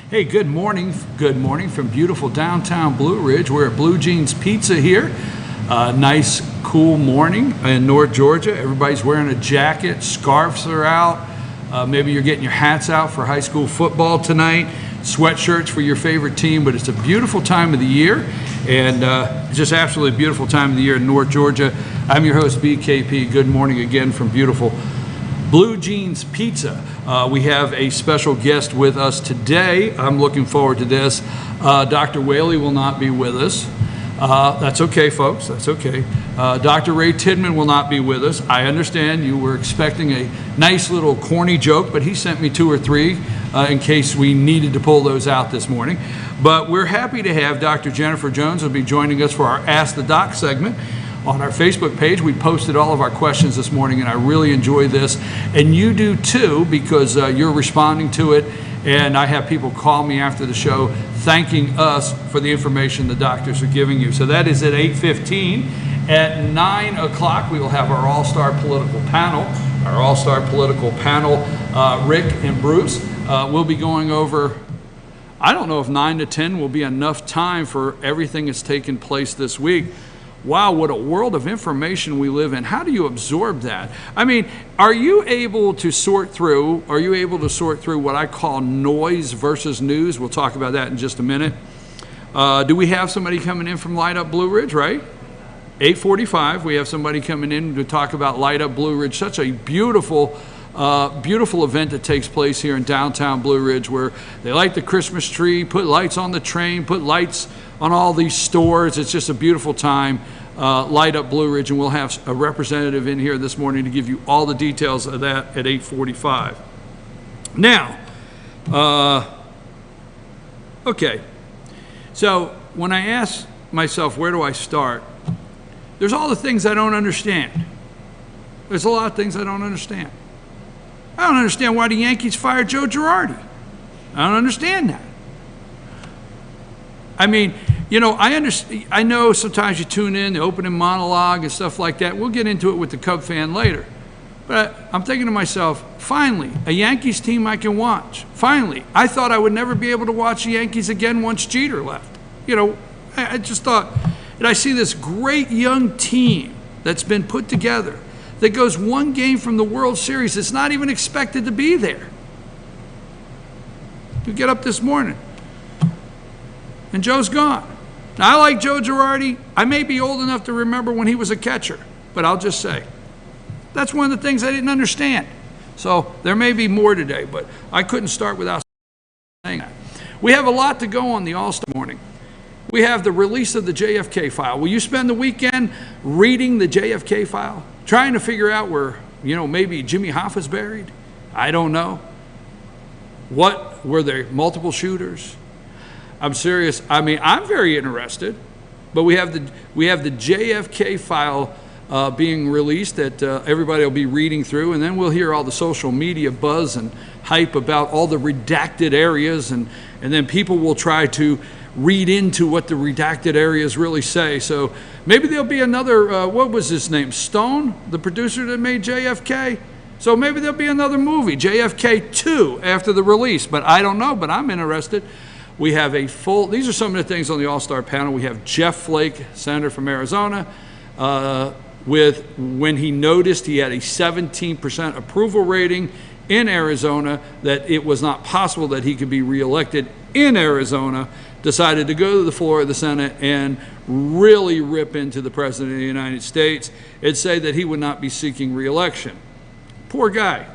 Hey, good morning. Good morning from beautiful downtown Blue Ridge. We're at Blue Jeans Pizza here. Nice, cool morning in North Georgia. Everybody's wearing a jacket. Scarves are out. Maybe you're getting your hats out for high school football tonight. Sweatshirts for your favorite team. But it's a beautiful time of the year. And just absolutely beautiful time of the year in North Georgia. I'm your host, BKP. Good morning again from beautiful Blue Jeans Pizza. We have a special guest with us today. I'm looking forward to this. Dr. Whaley will not be with us. That's okay, folks. That's okay. Dr. Ray Tidman will not be with us. I understand you were expecting a nice little corny joke, but he sent me 2 or 3 in case we needed to pull those out this morning. But we're happy to have Dr. Jennifer Jones will be joining us for our Ask the Doc segment. On our Facebook page, we posted all of our questions this morning, and I really enjoy this. And you do too, because you're responding to it. And I have people call me after the show thanking us for the information the doctors are giving you. So that is at 8:15. At 9 o'clock, we will have our all-star political panel. Our all-star political panel, Rick and Bruce, will be going over, I don't know if 9 to 10 will be enough time for everything that's taken place this week. Wow, what a world of information we live in. How do you absorb that? I mean, are you able to sort through what I call noise versus news? We'll talk about that in just a minute. Do we have somebody coming in from Light Up Blue Ridge, right? 8:45, we have somebody coming in to talk about Light Up Blue Ridge. Such a beautiful event that takes place here in downtown Blue Ridge, where they light the Christmas tree, put lights on the train, put lights on all these stores. It's just a beautiful time. Light Up Blue Ridge, and we'll have a representative in here this morning to give you all the details of that at 8:45. Now, okay, so when I ask myself, where do I start? There's all the things I don't understand. There's a lot of things I don't understand. I don't understand why the Yankees fired Joe Girardi. I don't understand that. I mean, you know, I know sometimes you tune in, the opening monologue and stuff like that. We'll get into it with the Cub fan later. But I'm thinking to myself, finally, a Yankees team I can watch. Finally. I thought I would never be able to watch the Yankees again once Jeter left. You know, I just thought, and I see this great young team that's been put together that goes one game from the World Series. It's not even expected to be there. You get up this morning, and Joe's gone. Now, I like Joe Girardi. I may be old enough to remember when he was a catcher, but I'll just say, that's one of the things I didn't understand. So there may be more today, but I couldn't start without saying that. We have a lot to go on the All-Star morning. We have the release of the JFK file. Will you spend the weekend reading the JFK file? Trying to figure out where, you know, maybe Jimmy Hoffa's buried? I don't know. What, were there multiple shooters? I'm serious. I mean, I'm very interested, but we have the JFK file being released that everybody will be reading through, and then we'll hear all the social media buzz and hype about all the redacted areas, and then people will try to read into what the redacted areas really say. So maybe there'll be another, what was his name? Stone, the producer that made JFK? So maybe there'll be another movie, JFK 2, after the release, but I don't know, but I'm interested. We have a full, these are some of the things on the All-Star panel. We have Jeff Flake, senator from Arizona, with when he noticed he had a 17% approval rating in Arizona, that it was not possible that he could be reelected in Arizona, decided to go to the floor of the Senate and really rip into the President of the United States and say that he would not be seeking reelection. Poor guy.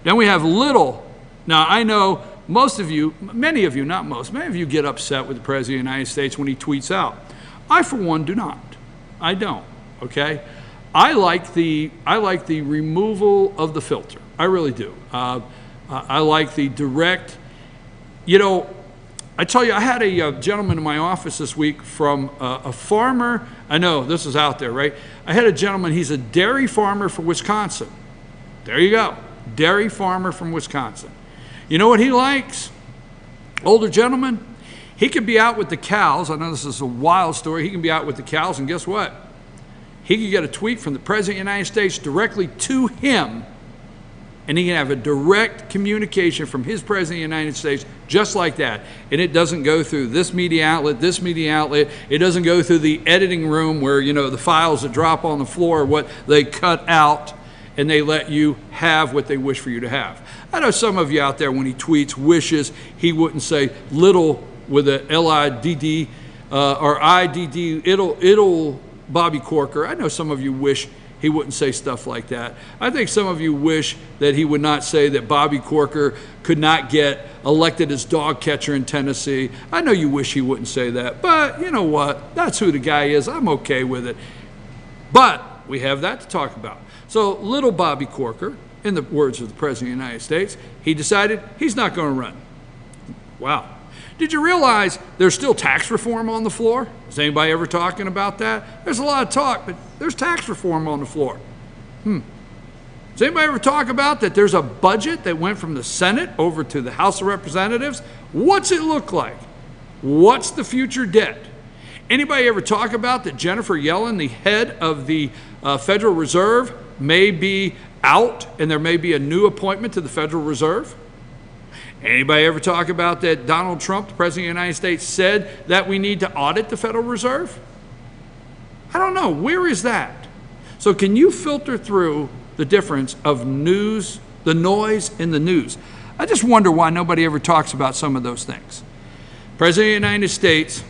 Then we have Little. Now, I know most of you, many of you, not most, many of you get upset with the President of the United States when he tweets out. I, for one, do not. I don't, okay? I like the removal of the filter. I really do. I like the direct, you know, I tell you, I had a gentleman in my office this week from a farmer. I know this is out there, right? I had a gentleman, he's a dairy farmer from Wisconsin. There you go, dairy farmer from Wisconsin. You know what he likes? Older gentleman. He could be out with the cows. I know this is a wild story. He can be out with the cows, and guess what? He could get a tweet from the President of the United States directly to him And he can have a direct communication from his president of the United States just like that. And it doesn't go through this media outlet, this media outlet. It doesn't go through the editing room where, you know, the files that drop on the floor are what they cut out and they let you have what they wish for you to have. I know some of you out there, when he tweets, wishes he wouldn't say little with a L-I-D-D or I-D-D, it'll Bobby Corker. I know some of you wish he wouldn't say stuff like that. I think some of you wish that he would not say that Bobby Corker could not get elected as dog catcher in Tennessee. I know you wish he wouldn't say that, but you know what? That's who the guy is. I'm okay with it. But we have that to talk about. So little Bobby Corker, in the words of the President of the United States, he decided he's not going to run. Wow. Did you realize there's still tax reform on the floor? Is anybody ever talking about that? There's a lot of talk, but there's tax reform on the floor. Does anybody ever talk about that there's a budget that went from the Senate over to the House of Representatives? What's it look like? What's the future debt? Anybody ever talk about that Jennifer Yellen, the head of the Federal Reserve, may be out and there may be a new appointment to the Federal Reserve? Anybody ever talk about that Donald Trump, the President of the United States, said that we need to audit the Federal Reserve? I don't know. Where is that? So can you filter through the difference of news, the noise in the news? I just wonder why nobody ever talks about some of those things. President of the United States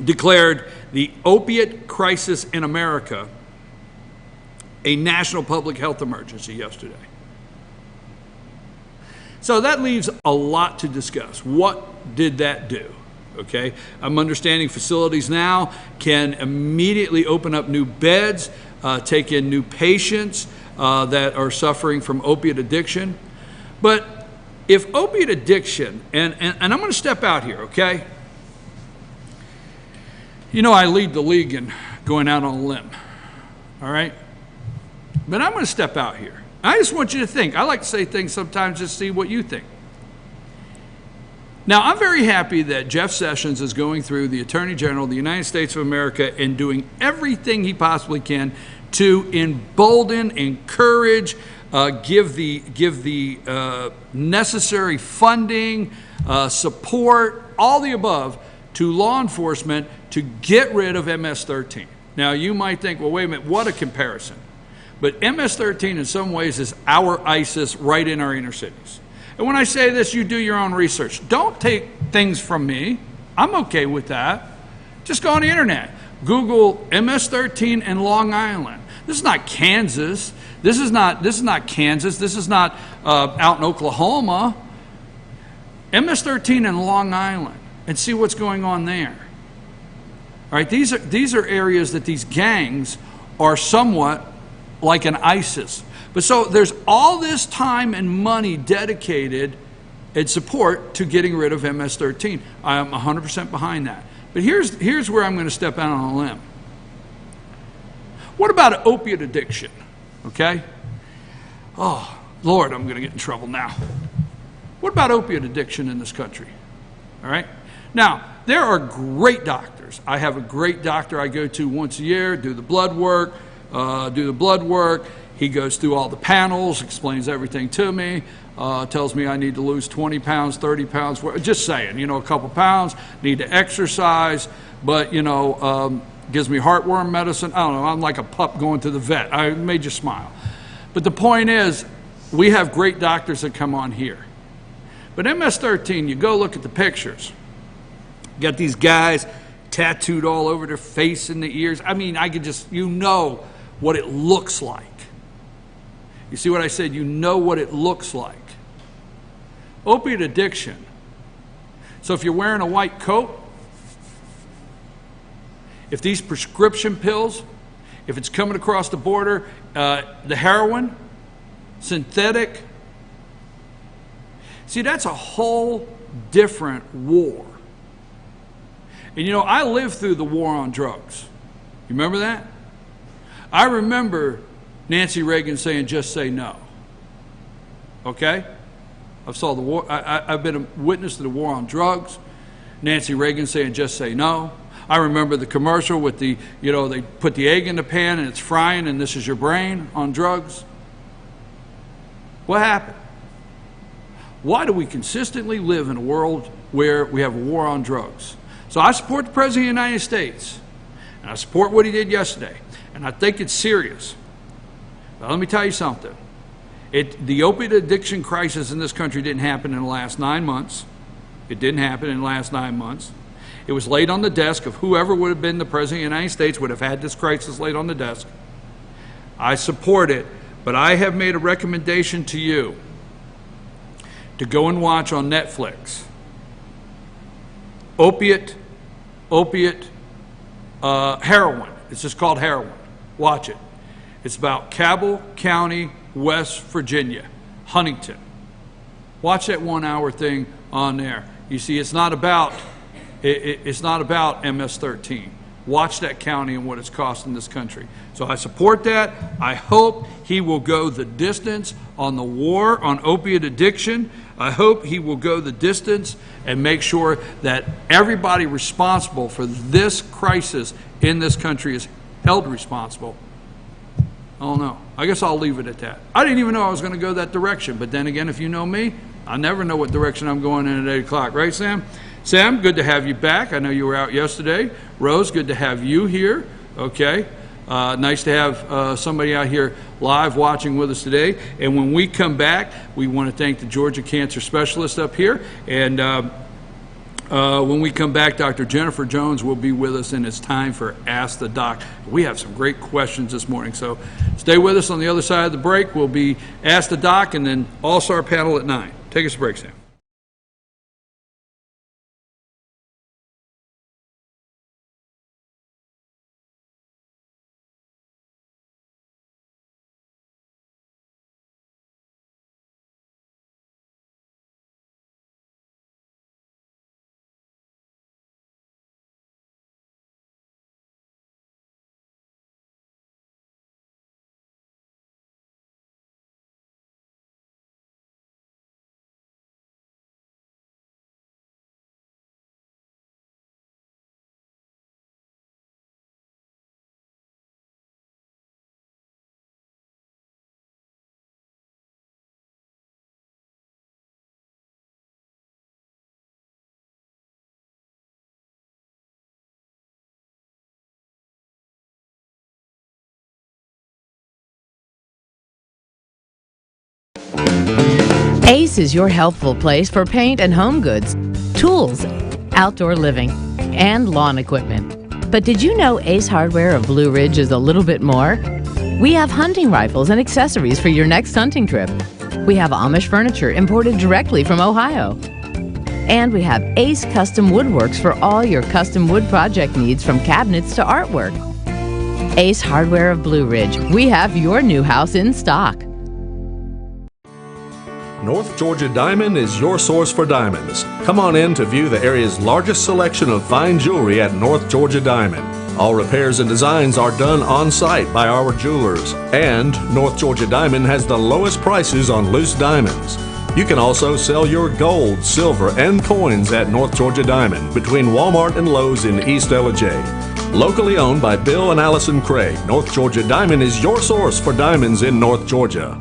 declared the opiate crisis in America a national public health emergency yesterday. So that leaves a lot to discuss. What did that do? Okay, I'm understanding facilities now can immediately open up new beds, take in new patients that are suffering from opiate addiction. But if opiate addiction, and I'm going to step out here, okay? You know I lead the league in going out on a limb, all right? But I'm going to step out here. I just want you to think. I like to say things sometimes just to see what you think. Now, I'm very happy that Jeff Sessions is going through the Attorney General of the United States of America and doing everything he possibly can to embolden, encourage, give the necessary funding, support, all the above to law enforcement to get rid of MS-13. Now, you might think, well, wait a minute, what a comparison. But MS-13 in some ways is our ISIS right in our inner cities. And when I say this, you do your own research. Don't take things from me. I'm okay with that. Just go on the internet. Google MS-13 and Long Island. This is not Kansas. This is not Kansas. This is not out in Oklahoma. MS-13 and Long Island, and see what's going on there. All right, these are areas that these gangs are somewhat like an ISIS. But so there's all this time and money dedicated and support to getting rid of MS-13. I'm 100% behind that. But here's where I'm going to step out on a limb. What about opiate addiction? Okay? Oh, Lord, I'm going to get in trouble now. What about opiate addiction in this country? All right? Now, there are great doctors. I have a great doctor I go to once a year, do the blood work. He goes through all the panels, explains everything to me, tells me I need to lose 20 pounds, 30 pounds, just saying, a couple pounds, need to exercise, but, gives me heartworm medicine. I don't know, I'm like a pup going to the vet. I made you smile. But the point is, we have great doctors that come on here. But MS-13, you go look at the pictures. You got these guys tattooed all over their face and the ears. I mean, I could just, what it looks like. You see what I said? You know what it looks like. Opiate addiction. So if you're wearing a white coat, if these prescription pills, if it's coming across the border, the heroin, synthetic, see, that's a whole different war. And I lived through the war on drugs. You remember that? I remember Nancy Reagan saying, just say no. Okay? Saw the war. I've been a witness to the war on drugs. Nancy Reagan saying, just say no. I remember the commercial with they put the egg in the pan and it's frying and this is your brain on drugs. What happened? Why do we consistently live in a world where we have a war on drugs? So I support the President of the United States, and I support what he did yesterday, and I think it's serious. But let me tell you something. The opiate addiction crisis in this country didn't happen in the last 9 months. It didn't happen in the last 9 months. It was laid on the desk of whoever would have been the President of the United States would have had this crisis laid on the desk. I support it, but I have made a recommendation to you to go and watch on Netflix heroin. It's just called Heroin. Watch it. It's about Cabell County, West Virginia, Huntington. Watch that 1 hour thing on there. You see, it's not about MS-13. Watch that county and what it's costing this country. So I support that. I hope he will go the distance on the war on opiate addiction. I hope he will go the distance and make sure that everybody responsible for this crisis in this country is held responsible. I don't know. I guess I'll leave it at that. I didn't even know I was going to go that direction. But then again, if you know me, I never know what direction I'm going in at 8 o'clock. Right, Sam? Sam, good to have you back. I know you were out yesterday. Rose, good to have you here. Okay. Nice to have somebody out here live watching with us today. And when we come back, we want to thank the Georgia Cancer Specialist up here. And when we come back, Dr. Jennifer Jones will be with us, and it's time for Ask the Doc. We have some great questions this morning, so stay with us. On the other side of the break, we'll be Ask the Doc and then All-Star Panel at 9. Take us a break, Sam. Ace is your healthful place for paint and home goods, tools, outdoor living, and lawn equipment. But did you know Ace Hardware of Blue Ridge is a little bit more? We have hunting rifles and accessories for your next hunting trip. We have Amish furniture imported directly from Ohio. And we have Ace Custom Woodworks for all your custom wood project needs, from cabinets to artwork. Ace Hardware of Blue Ridge. We have your new house in stock. North Georgia Diamond is your source for diamonds. Come on in to view the area's largest selection of fine jewelry at North Georgia Diamond. All repairs and designs are done on-site by our jewelers. And North Georgia Diamond has the lowest prices on loose diamonds. You can also sell your gold, silver, and coins at North Georgia Diamond between Walmart and Lowe's in East Ellijay. Locally owned by Bill and Allison Craig, North Georgia Diamond is your source for diamonds in North Georgia.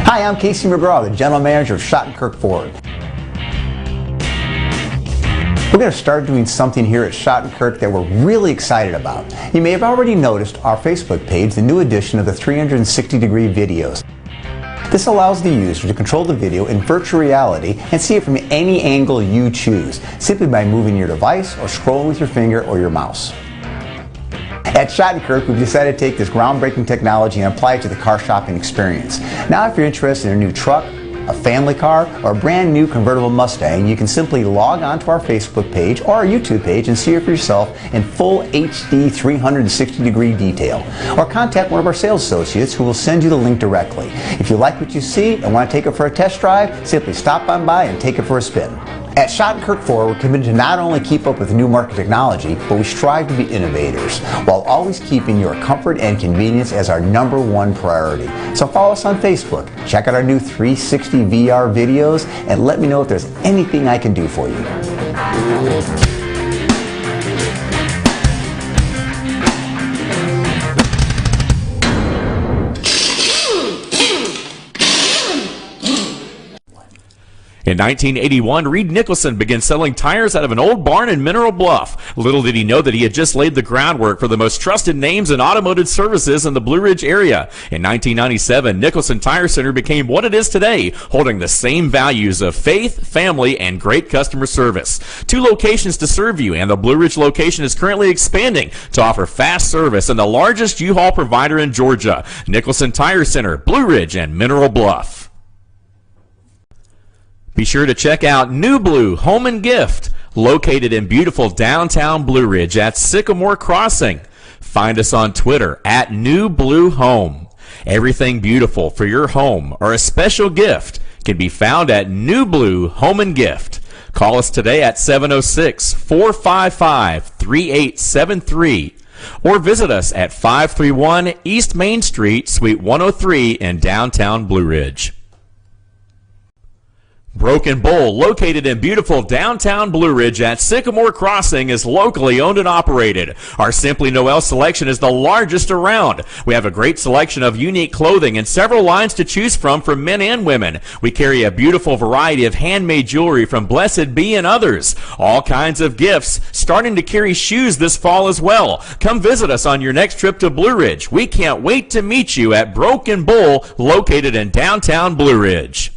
Hi, I'm Casey McGraw, the General Manager of Schottenkirk Ford. We're going to start doing something here at Schottenkirk that we're really excited about. You may have already noticed our Facebook page, the new edition of the 360-degree videos. This allows the user to control the video in virtual reality and see it from any angle you choose, simply by moving your device or scrolling with your finger or your mouse. At Schottenkirk, we've decided to take this groundbreaking technology and apply it to the car shopping experience. Now, if you're interested in a new truck, a family car, or a brand new convertible Mustang, you can simply log on to our Facebook page or our YouTube page and see it for yourself in full HD 360-degree detail. Or contact one of our sales associates who will send you the link directly. If you like what you see and want to take it for a test drive, simply stop on by and take it for a spin. At Schottenkirk Ford, we're committed to not only keep up with new market technology, but we strive to be innovators, while always keeping your comfort and convenience as our #1 priority. So follow us on Facebook, check out our new 360 VR videos, and let me know if there's anything I can do for you. In 1981, Reed Nicholson began selling tires out of an old barn in Mineral Bluff. Little did he know that he had just laid the groundwork for the most trusted names in automotive services in the Blue Ridge area. In 1997, Nicholson Tire Center became what it is today, holding the same values of faith, family, and great customer service. 2 locations to serve you, and the Blue Ridge location is currently expanding to offer fast service and the largest U-Haul provider in Georgia. Nicholson Tire Center, Blue Ridge, and Mineral Bluff. Be sure to check out New Blue Home and Gift, located in beautiful downtown Blue Ridge at Sycamore Crossing. Find us on Twitter at New Blue Home. Everything beautiful for your home or a special gift can be found at New Blue Home and Gift. Call us today at 706-455-3873 or visit us at 531 East Main Street, Suite 103 in downtown Blue Ridge. Broken Bull, located in beautiful downtown Blue Ridge at Sycamore Crossing, is locally owned and operated. Our Simply Noel selection is the largest around. We have a great selection of unique clothing and several lines to choose from for men and women. We carry a beautiful variety of handmade jewelry from Blessed Be and others. All kinds of gifts, starting to carry shoes this fall as well. Come visit us on your next trip to Blue Ridge. We can't wait to meet you at Broken Bull, located in downtown Blue Ridge.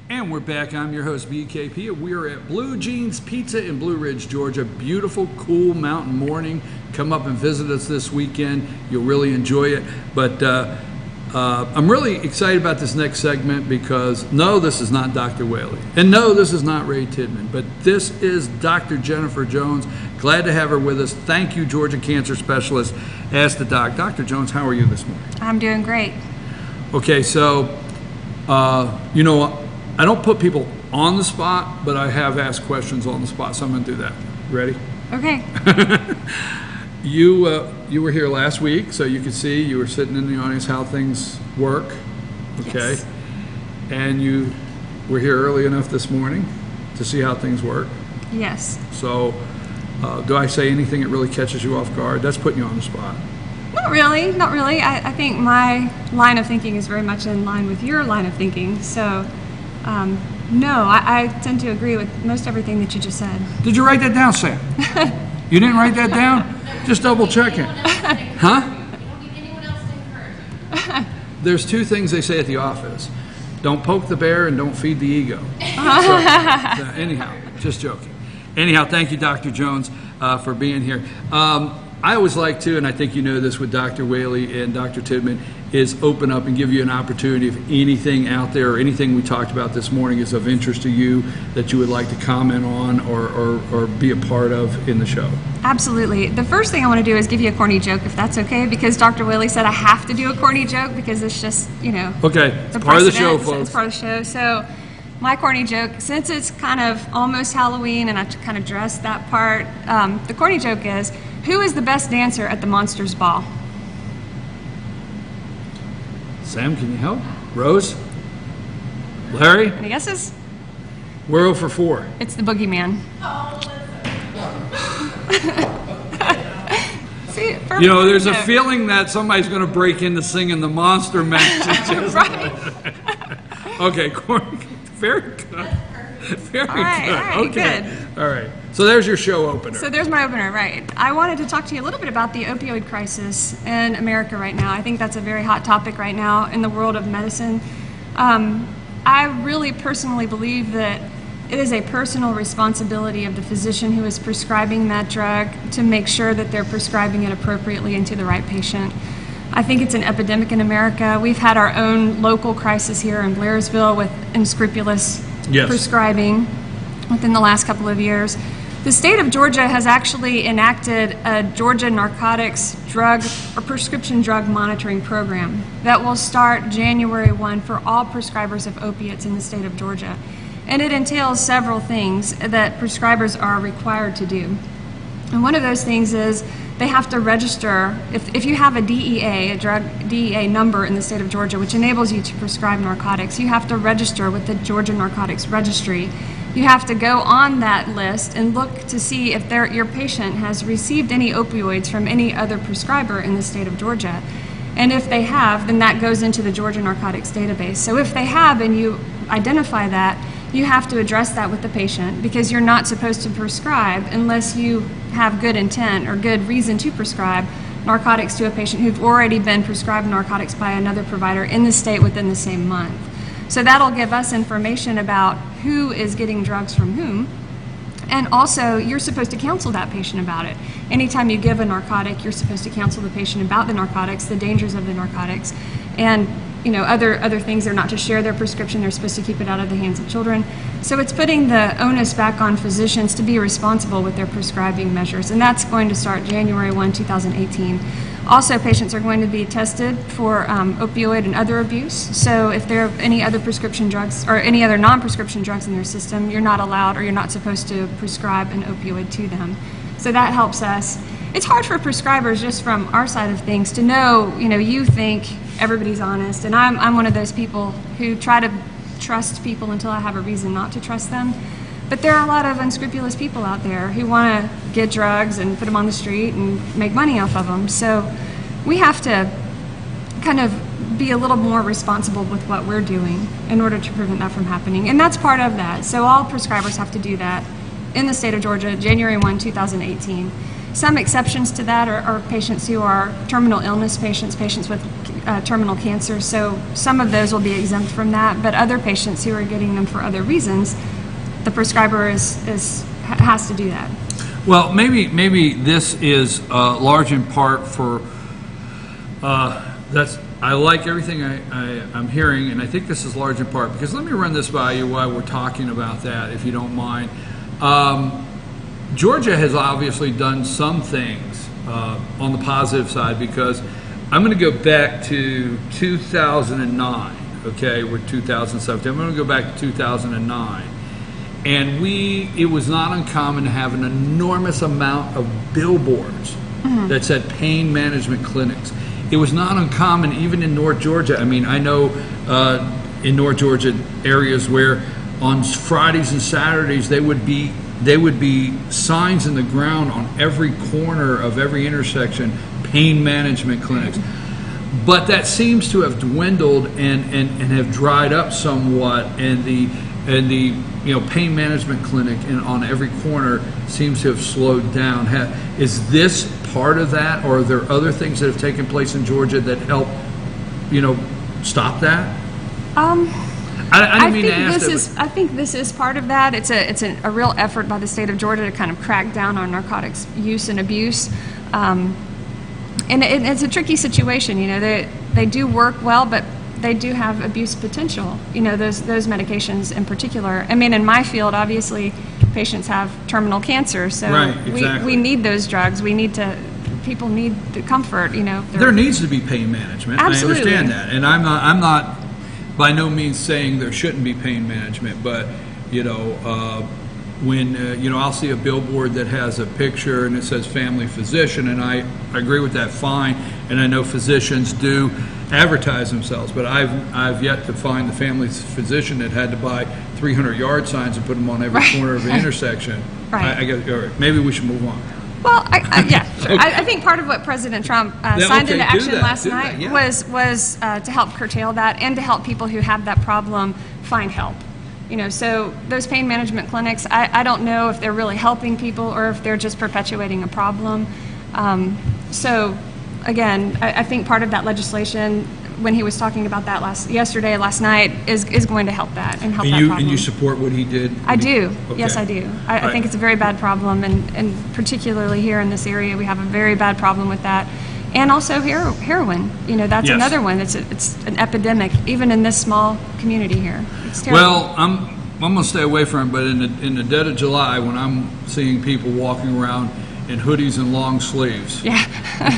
And we're back. I'm your host, BKP. We are at Blue Jeans Pizza in Blue Ridge, Georgia. Beautiful, cool mountain morning. Come up and visit us this weekend. You'll really enjoy it. But I'm really excited about this next segment because, no, this is not Dr. Whaley. And no, this is not Ray Tidman. But this is Dr. Jennifer Jones. Glad to have her with us. Thank you, Georgia Cancer Specialist. Ask the Doc. Dr. Jones, how are you this morning? I'm doing great. Okay, so, you know, I don't put people on the spot, but I have asked questions on the spot, so I'm going to do that. Ready? Okay. You were here last week, so you could see, you were sitting in the audience how things work, okay? Yes. And you were here early enough this morning to see how things work. Yes. So, do I say anything that really catches you off guard? That's putting you on the spot. Not really, not really. I think my line of thinking is very much in line with your line of thinking, so no, I tend to agree with most everything that you just said. Did you write that down, Sam? You didn't write that down? Just double checking. Huh? There's 2 things they say at the office. Don't poke the bear and don't feed the ego. So, anyhow, just joking. Anyhow, thank you, Dr. Jones, for being here. I always like to, and I think you know this with Dr. Whaley and Dr. Tidman, is open up and give you an opportunity if anything out there or anything we talked about this morning is of interest to you that you would like to comment on or be a part of in the show. Absolutely. The first thing I want to do is give you a corny joke, if that's okay, because Dr. Whaley said I have to do a corny joke because it's just, you know. Okay, it's part of the show, folks. It's part of the show. So my corny joke, since it's kind of almost Halloween and I kind of dressed that part, the corny joke is, who is the best dancer at the Monsters Ball? Sam, can you help? Rose? Larry? Any guesses? We're 0 for 4. It's the Boogeyman. See, perfect. You know, there's a feeling that somebody's going to break into singing the Monster Match. Right. Okay, very good. Very All right, good. all right, Okay. good. All right. So there's your show opener. So there's my opener, right. I wanted to talk to you a little bit about the opioid crisis in America right now. I think that's a very hot topic right now in the world of medicine. I really personally believe that it is a personal responsibility of the physician who is prescribing that drug to make sure that they're prescribing it appropriately and to the right patient. I think it's an epidemic in America. We've had our own local crisis here in Blairsville with unscrupulous prescribing within the last couple of years. The state of Georgia has actually enacted a Georgia narcotics drug or prescription drug monitoring program that will start January 1 for all prescribers of opiates in the state of Georgia. And it entails several things that prescribers are required to do. And one of those things is they have to register, if you have a DEA, a drug DEA number in the state of Georgia, which enables you to prescribe narcotics, you have to register with the Georgia Narcotics Registry. You have to go on that list and look to see if your patient has received any opioids from any other prescriber in the state of Georgia. And if they have, then that goes into the Georgia Narcotics Database. So if they have and you identify that, you have to address that with the patient because you're not supposed to prescribe unless you have good intent or good reason to prescribe narcotics to a patient who've already been prescribed narcotics by another provider in the state within the same month. So that'll give us information about who is getting drugs from whom. And also, you're supposed to counsel that patient about it. Anytime you give a narcotic, you're supposed to counsel the patient about the narcotics, the dangers of the narcotics, and other things. They're not to share their prescription. They're supposed to keep it out of the hands of children. So it's putting the onus back on physicians to be responsible with their prescribing measures, and that's going to start January 1, 2018. Also, patients are going to be tested for opioid and other abuse. So if there are any other prescription drugs or any other non-prescription drugs in their system, you're not allowed or you're not supposed to prescribe an opioid to them. So that helps us. It's hard for prescribers just from our side of things to know, you think everybody's honest, and I'm one of those people who try to trust people until I have a reason not to trust them. But there are a lot of unscrupulous people out there who want to get drugs and put them on the street and make money off of them. So we have to kind of be a little more responsible with what we're doing in order to prevent that from happening. And that's part of that. So all prescribers have to do that in the state of Georgia, January 1, 2018. Some exceptions to that are patients who are terminal illness patients with terminal cancer. So some of those will be exempt from that. But other patients who are getting them for other reasons, the prescriber has to do that. Well, maybe this is large in part for I like everything I'm hearing, and I think this is large in part because let me run this by you while we're talking about that, if you don't mind. Georgia has obviously done some things on the positive side because I'm going to go back to 2009. Okay, we're 2017. I'm going to go back to 2009. And it was not uncommon to have an enormous amount of billboards that said pain management clinics. It was not uncommon even in North Georgia. I mean, I know in North Georgia areas where on Fridays and Saturdays they would be signs in the ground on every corner of every intersection, pain management clinics. But that seems to have dwindled and have dried up somewhat, and the pain management clinic on every corner seems to have slowed down. Is this part of that, or are there other things that have taken place in Georgia that help, stop that? I didn't mean to ask that. I think this is part of that. It's a real effort by the state of Georgia to kind of crack down on narcotics use and abuse. And it's a tricky situation. They do work well, but they do have abuse potential, those medications in particular. I mean, in my field, obviously, patients have terminal cancer, so right, exactly. we need those drugs. People need the comfort, There needs to be pain management. Absolutely. I understand that, and I'm not by no means saying there shouldn't be pain management, but, when I'll see a billboard that has a picture and it says family physician, and I agree with that, fine, and I know physicians do advertise themselves, but I've yet to find the family physician that had to buy 300 yard signs and put them on every corner of an intersection. Right. I guess, all right, maybe we should move on. Well, yeah, sure. Okay. I think part of what President Trump signed into action last night was to help curtail that and to help people who have that problem find help. So those pain management clinics, I don't know if they're really helping people or if they're just perpetuating a problem. So again, I think part of that legislation, when he was talking about that last night, is going to help that and help that problem. And you support what he did? I do. Okay. Yes, I do. I think it's a very bad problem, and particularly here in this area, we have a very bad problem with that. And also heroin. That's another one. It's an epidemic, even in this small community here. It's terrible. Well, I'm going to stay away from it, but in the dead of July, when I'm seeing people walking around in hoodies and long sleeves, yeah. I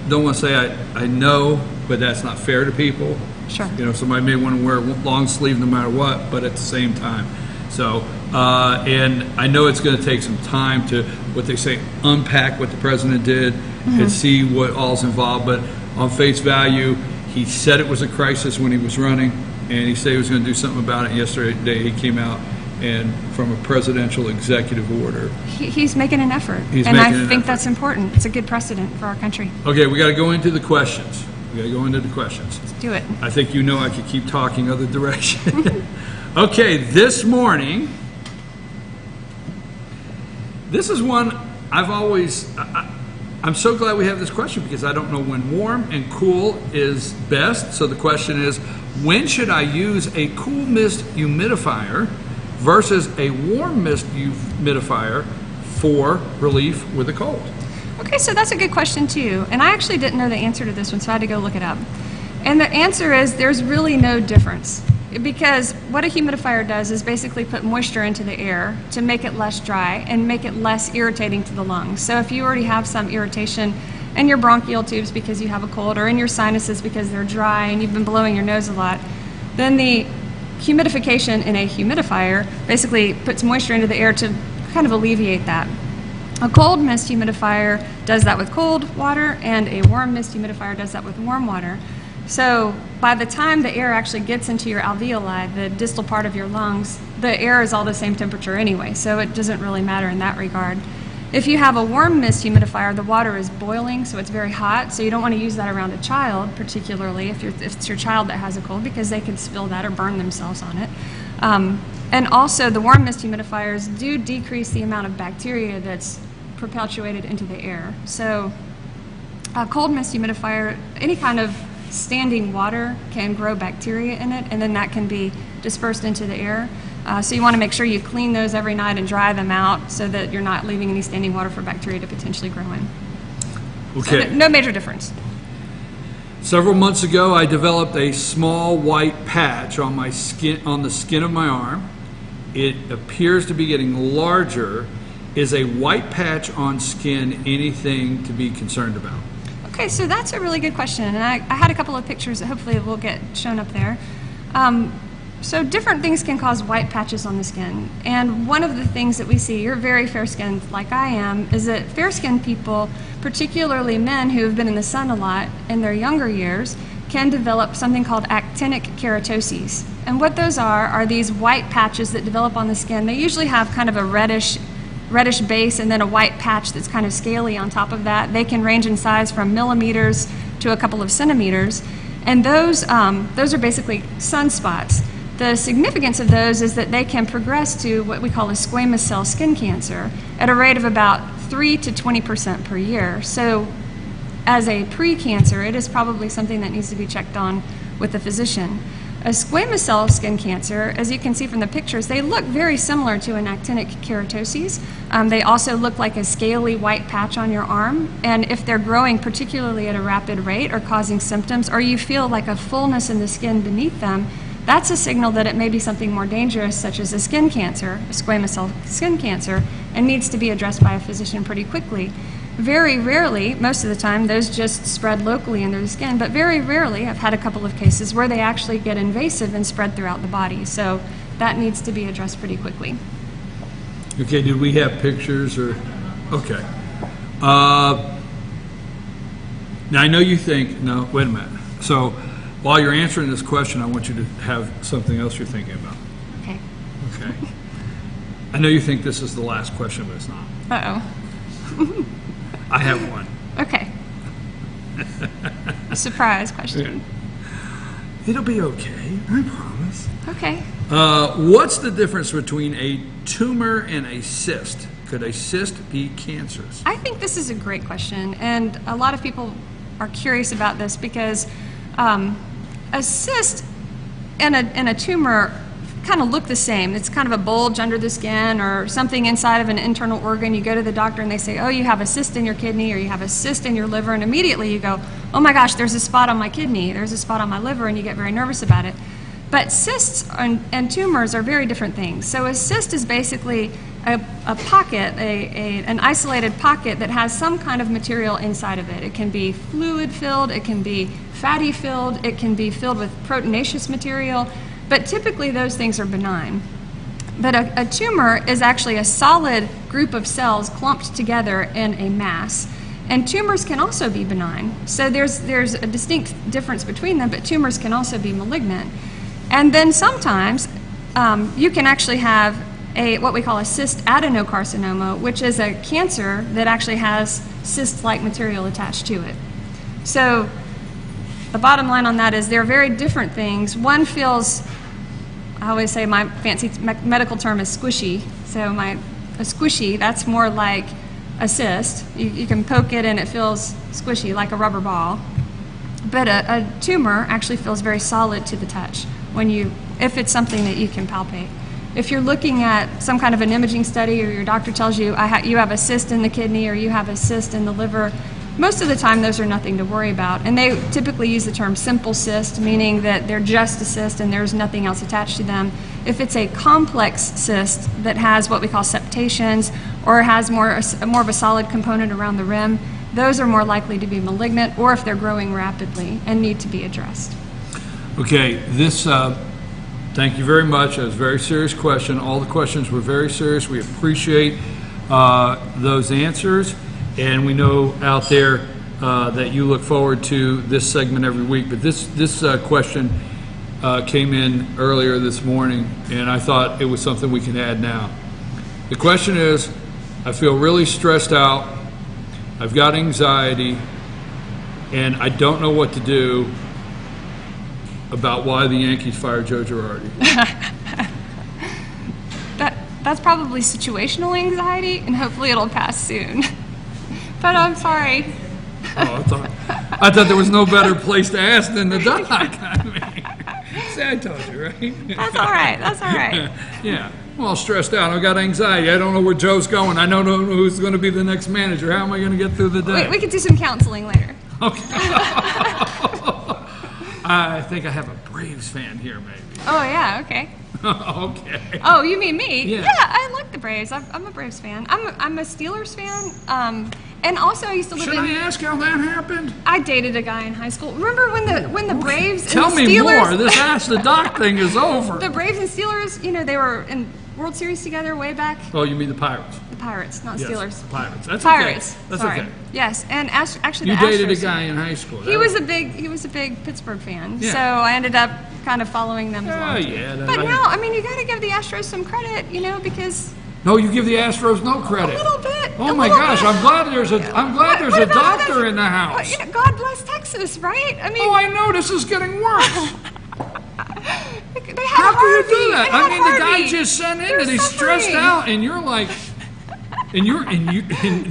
don't want to say I know, but that's not fair to people. Sure. Somebody may want to wear a long sleeve no matter what, but at the same time. So, and I know it's going to take some time to, what they say, unpack what the president did and see what all's involved. But on face value, he said it was a crisis when he was running, and he said he was going to do something about it. Yesterday, he came out and from a presidential executive order. He's making an effort, I think that's important. It's a good precedent for our country. Okay, we got to go into the questions. Let's do it. I think I could keep talking other direction. Okay, this morning, this is one I'm so glad we have this question because I don't know when warm and cool is best. So the question is, when should I use a cool mist humidifier versus a warm mist humidifier for relief with a cold? Okay, so that's a good question too. And I actually didn't know the answer to this one, so I had to go look it up. And the answer is there's really no difference. Because what a humidifier does is basically put moisture into the air to make it less dry and make it less irritating to the lungs. So if you already have some irritation in your bronchial tubes because you have a cold, or in your sinuses because they're dry and you've been blowing your nose a lot, then the humidification in a humidifier basically puts moisture into the air to kind of alleviate that. A cold mist humidifier does that with cold water, and a warm mist humidifier does that with warm water. So by the time the air actually gets into your alveoli, the distal part of your lungs, the air is all the same temperature anyway, so it doesn't really matter in that regard. If you have a warm mist humidifier, the water is boiling, so it's very hot, so you don't want to use that around a child, particularly if it's your child that has a cold, because they could spill that or burn themselves on it. And also, the warm mist humidifiers do decrease the amount of bacteria that's perpetuated into the air. So a cold mist humidifier, any kind of standing water can grow bacteria in it, and then that can be dispersed into the air. So you want to make sure you clean those every night and dry them out so that you're not leaving any standing water for bacteria to potentially grow in. Okay. So no major difference. Several months ago, I developed a small white patch on my skin, on the skin of my arm. It appears to be getting larger. Is a white patch on skin anything to be concerned about? Okay, so that's a really good question, and I had a couple of pictures that hopefully will get shown up there. So different things can cause white patches on the skin, and one of the things that we see, you're very fair-skinned like I am, is that fair-skinned people, particularly men who have been in the sun a lot in their younger years, can develop something called actinic keratoses. And what those are these white patches that develop on the skin. They usually have kind of a reddish base and then a white patch that's kind of scaly on top of that. They can range in size from millimeters to a couple of centimeters. And those are basically sunspots. The significance of those is that they can progress to what we call a squamous cell skin cancer at a rate of about 3 to 20% per year. So as a pre-cancer, it is probably something that needs to be checked on with a physician. A squamous cell skin cancer, as you can see from the pictures, they look very similar to an actinic keratoses. They also look like a scaly white patch on your arm, and if they're growing particularly at a rapid rate or causing symptoms, or you feel like a fullness in the skin beneath them, that's a signal that it may be something more dangerous, such as a skin cancer, a squamous cell skin cancer, and needs to be addressed by a physician pretty quickly. Very rarely, most of the time, those just spread locally under the skin, but very rarely, I've had a couple of cases where they actually get invasive and spread throughout the body. So that needs to be addressed pretty quickly. Okay, did we have pictures or? Okay. Now I know you think, no, wait a minute. So while you're answering this question, I want you to have something else you're thinking about. Okay. Okay. I know you think this is the last question, but it's not. Uh-oh. I have one. Okay. A surprise question. It'll be okay, I promise. Okay. What's the difference between a tumor and a cyst? Could a cyst be cancerous? I think this is a great question, and a lot of people are curious about this because a cyst and a tumor kind of look the same. It's kind of a bulge under the skin or something inside of an internal organ. You go to the doctor and they say, oh, you have a cyst in your kidney or you have a cyst in your liver, and immediately you go, oh my gosh, there's a spot on my kidney, there's a spot on my liver, and you get very nervous about it. But cysts and tumors are very different things. So a cyst is basically a pocket, an isolated pocket that has some kind of material inside of it. It can be fluid filled, it can be fatty filled, it can be filled with proteinaceous material, but typically those things are benign. But a tumor is actually a solid group of cells clumped together in a mass. And tumors can also be benign. So there's a distinct difference between them, but tumors can also be malignant. And then sometimes you can actually have what we call a cyst adenocarcinoma, which is a cancer that actually has cyst-like material attached to it. So the bottom line on that is they're very different things. One feels, I always say my fancy medical term is squishy. So a squishy, that's more like a cyst. You can poke it and it feels squishy, like a rubber ball. But a tumor actually feels very solid to the touch if it's something that you can palpate. If you're looking at some kind of an imaging study or your doctor tells you you have a cyst in the kidney or you have a cyst in the liver, most of the time those are nothing to worry about. And they typically use the term simple cyst, meaning that they're just a cyst and there's nothing else attached to them. If it's a complex cyst that has what we call septations or has more of a solid component around the rim, those are more likely to be malignant, or if they're growing rapidly and need to be addressed. Okay, thank you very much. That was a very serious question. All the questions were very serious. We appreciate those answers, and we know out there that you look forward to this segment every week. But this question came in earlier this morning, and I thought it was something we can add now. The question is, I feel really stressed out. I've got anxiety, and I don't know what to do about why the Yankees fired Joe Girardi. That's probably situational anxiety, and hopefully it'll pass soon. But I'm sorry. Oh, I thought there was no better place to ask than the doc. I mean, see, I told you, right? That's all right. That's all right. Yeah. Well, stressed out. I've got anxiety. I don't know where Joe's going. I don't know who's going to be the next manager. How am I going to get through the day? We could do some counseling later. Okay. I think I have a Braves fan here, maybe. Oh, yeah, okay. Okay. Oh, you mean me? Yeah. I like the Braves. I'm a Braves fan. I'm a Steelers fan. And also I used to live Should I ask how that happened? I dated a guy in high school. Remember when the Braves Tell and the me Steelers... more. This Ask the Doc thing is over. The Braves and Steelers, they were in World Series together way back. Oh, you mean the Pirates? The Pirates, not Yes, Steelers. the Pirates. That's Pirates. okay. That's Sorry. okay. Yes, and actually You the dated a Astros. guy in high school. He was a big Pittsburgh fan, Yeah. so I ended up kind of following them as well. Oh, yeah. But now, you got to give the Astros some credit, because No, you give the Astros no credit. a little bit. Oh my gosh! I'm glad there's a What about doctor others? in the house. God bless Texas, right? Oh, I know this is getting worse. They had How can you Harvey. do that? They had The guy Harvey. just sent in They're that he's stressed suffering. out, and you're like, and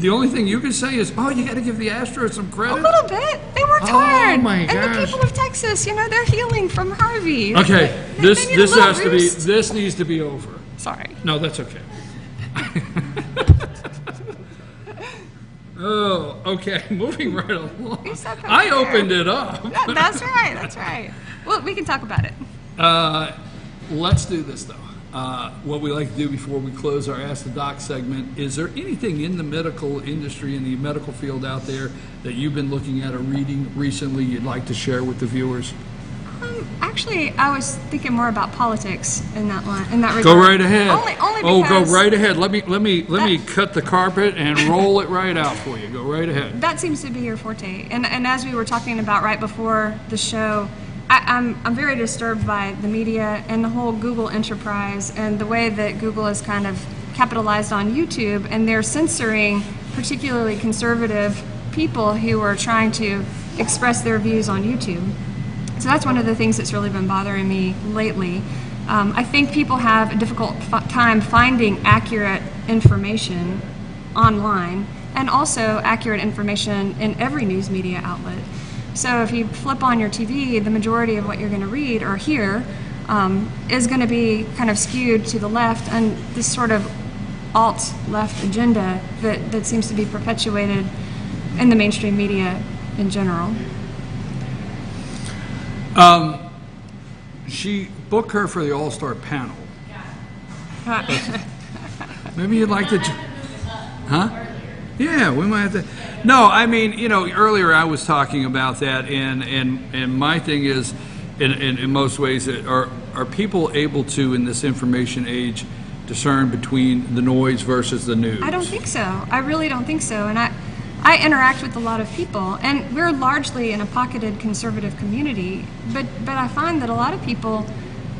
the only thing you can say is, oh, you got to give the Astros some A credit. little bit. They worked Oh, hard. my And the gosh. people of Texas, they're healing from Harvey. Okay, They this need a little has to be. roost. This needs to be over. Sorry. No, that's okay. Oh, okay. Moving right along. You're so I prepared. opened it up. That's right. That's right. Well, we can talk about it. Let's do this, though. What we like to do before we close our Ask the Doc segment, is there anything in the medical industry, in the medical field out there, that you've been looking at or reading recently you'd like to share with the viewers? Actually, I was thinking more about politics in that regard. Go right ahead. Only Oh, because go right ahead. Let me cut the carpet and roll it right out for you. Go right ahead. that seems to be your forte. And as we were talking about right before the show, I'm very disturbed by the media and the whole Google enterprise and the way that Google has kind of capitalized on YouTube, and they're censoring particularly conservative people who are trying to express their views on YouTube. So that's one of the things that's really been bothering me lately. I think people have a difficult time finding accurate information online, and also accurate information in every news media outlet. So if you flip on your TV, the majority of what you're going to read or hear is going to be kind of skewed to the left, and this sort of alt-left agenda that seems to be perpetuated in the mainstream media in general. Book her for the All-Star panel. Maybe you'd like to... Huh? Yeah, we might have to... No, I mean, earlier I was talking about that, and my thing is, in most ways, are people able to, in this information age, discern between the noise versus the news? I don't think so. I really don't think so. And I interact with a lot of people, and we're largely in a pocketed conservative community, but I find that a lot of people,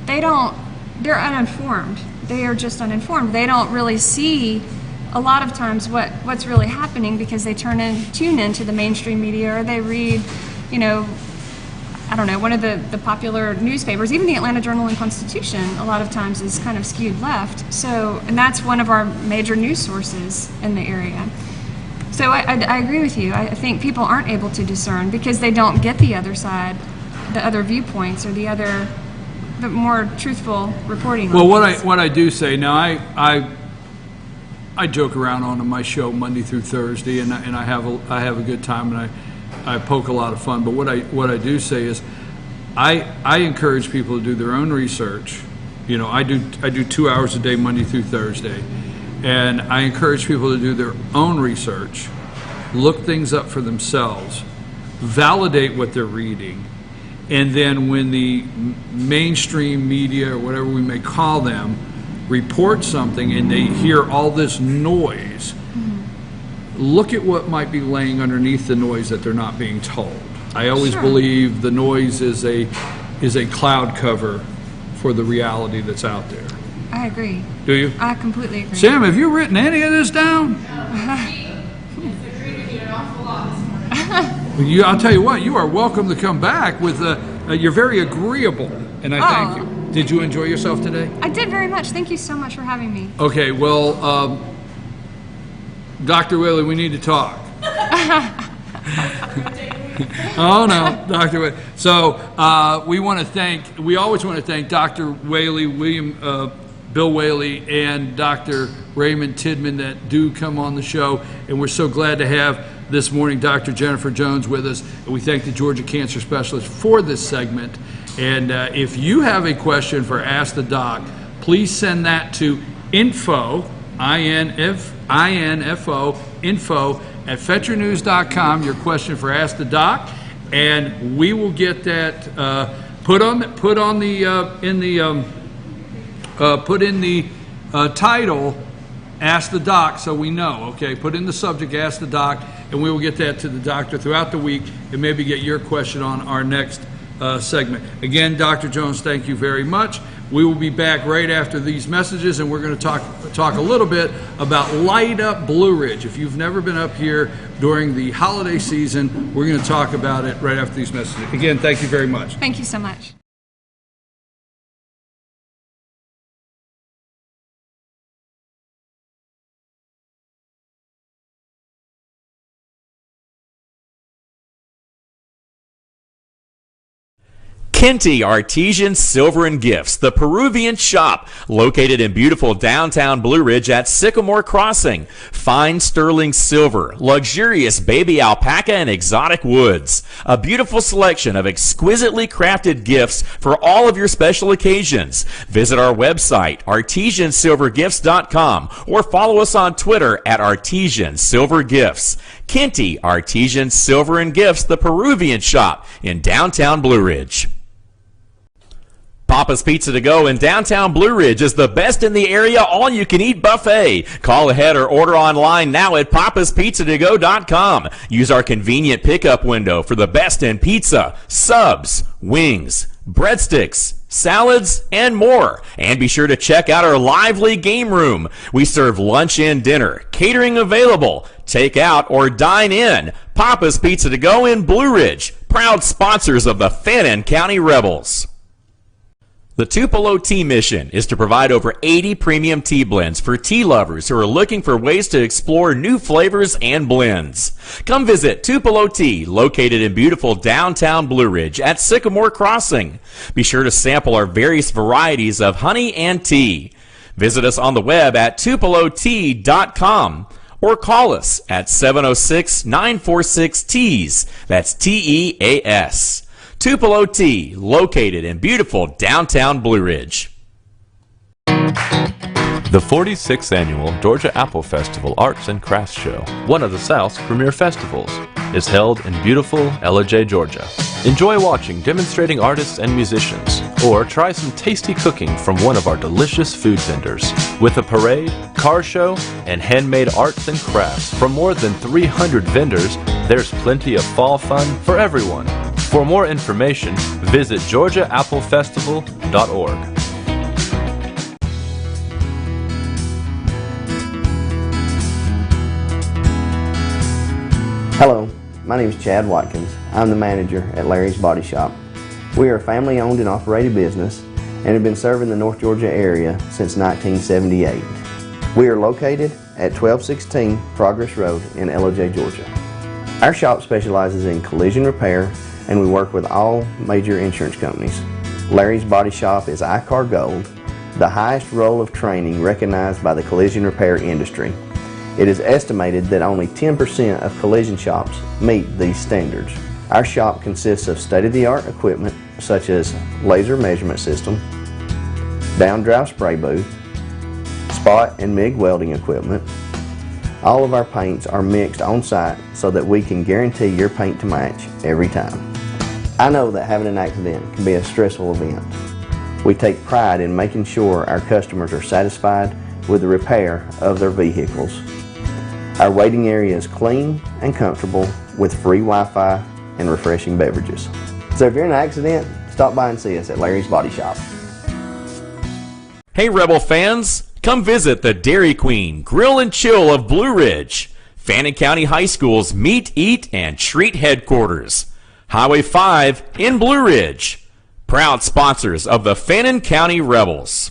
they're uninformed. They are just uninformed. They don't really see a lot of times what's really happening, because they tune into the mainstream media, or they read, I don't know, one of the popular newspapers. Even the Atlanta Journal and Constitution a lot of times is kind of skewed left. So, and that's one of our major news sources in the area. So I agree with you. I think people aren't able to discern because they don't get the other side, the other viewpoints, or the more truthful reporting. Well, what I do say now, I joke around on my show Monday through Thursday, and I have a good time, and I poke a lot of fun. But what I do say is, I encourage people to do their own research. I do 2 hours a day Monday through Thursday, and I encourage people to do their own research, look things up for themselves, validate what they're reading, and then when the mainstream media, or whatever we may call them, report something and they hear all this noise, look at what might be laying underneath the noise that they're not being told. I always believe the noise is a cloud cover for the reality that's out there. I agree. Do you? I completely agree. Sam, have you written any of this down? I'll tell you what, you are welcome to come back with you're very agreeable, and I thank you. Did you enjoy yourself today? I did very much. Thank you so much for having me. Okay, well, Dr. Whaley, we need to talk. Oh no, Dr. Whaley. So we always want to thank Dr. Whaley, Bill Whaley, and Dr. Raymond Tidman that do come on the show, and we're so glad to have this morning Dr. Jennifer Jones with us, and we thank the Georgia Cancer Specialist for this segment. And if you have a question for Ask the Doc, please send that to info, info at FetcherNews.com, your question for Ask the Doc, and we will get that put in the title, Ask the Doc, so we know. Okay, put in the subject, Ask the Doc, and we will get that to the doctor throughout the week, and maybe get your question on our next segment. Again, Dr. Jones, thank you very much. We will be back right after these messages, and we're going to talk a little bit about Light Up Blue Ridge. If you've never been up here during the holiday season, we're going to talk about it right after these messages. Again, thank you very much. Thank you so much. Kenty Artesian Silver and Gifts, the Peruvian shop, located in beautiful downtown Blue Ridge at Sycamore Crossing. Fine sterling silver, luxurious baby alpaca and exotic woods. A beautiful selection of exquisitely crafted gifts for all of your special occasions. Visit our website, artesiansilvergifts.com, or follow us on Twitter at Artesian Silver Gifts. Kenty Artesian Silver and Gifts, the Peruvian shop in downtown Blue Ridge. Papa's Pizza to Go in downtown Blue Ridge is the best in the area all-you-can-eat buffet. Call ahead or order online now at papaspizzatogo.com. Use our convenient pickup window for the best in pizza, subs, wings, breadsticks, salads, and more. And be sure to check out our lively game room. We serve lunch and dinner, catering available, take out or dine in. Papa's Pizza to Go in Blue Ridge. proud sponsors of the Fannin County Rebels. The Tupelo Tea mission is to provide over 80 premium tea blends for tea lovers who are looking for ways to explore new flavors and blends. Come visit Tupelo Tea, located in beautiful downtown Blue Ridge at Sycamore Crossing. Be sure to sample our various varieties of honey and tea. Visit us on the web at tupelotea.com or call us at 706-946-TEAS. That's TEAS. Tupelo Tea, located in beautiful downtown Blue Ridge. The 46th Annual Georgia Apple Festival Arts and Crafts Show, one of the South's premier festivals, is held in beautiful Ellijay, Georgia. Enjoy watching demonstrating artists and musicians, or try some tasty cooking from one of our delicious food vendors. With a parade, car show, and handmade arts and crafts from more than 300 vendors, there's plenty of fall fun for everyone. For more information, visit georgiaapplepfestival.org. Hello, my name is Chad Watkins. I'm the manager at Larry's Body Shop. We are a family-owned and operated business and have been serving the North Georgia area since 1978. We are located at 1216 Progress Road in Ellijay, Georgia. Our shop specializes in collision repair, and we work with all major insurance companies. Larry's Body Shop is ICAR Gold, the highest role of training recognized by the collision repair industry. It is estimated that only 10% of collision shops meet these standards. Our shop consists of state-of-the-art equipment such as laser measurement system, down-drive spray booth, spot and MIG welding equipment. All of our paints are mixed on site so that we can guarantee your paint to match every time. I know that having an accident can be a stressful event. We take pride in making sure our customers are satisfied with the repair of their vehicles. Our waiting area is clean and comfortable with free Wi-Fi and refreshing beverages. So if you're in an accident, stop by and see us at Larry's Body Shop. Hey Rebel fans, come visit the Dairy Queen Grill and Chill of Blue Ridge, Fannin County High School's Meet, Eat, and Treat headquarters. Highway 5 in Blue Ridge. Proud sponsors of the Fannin County Rebels.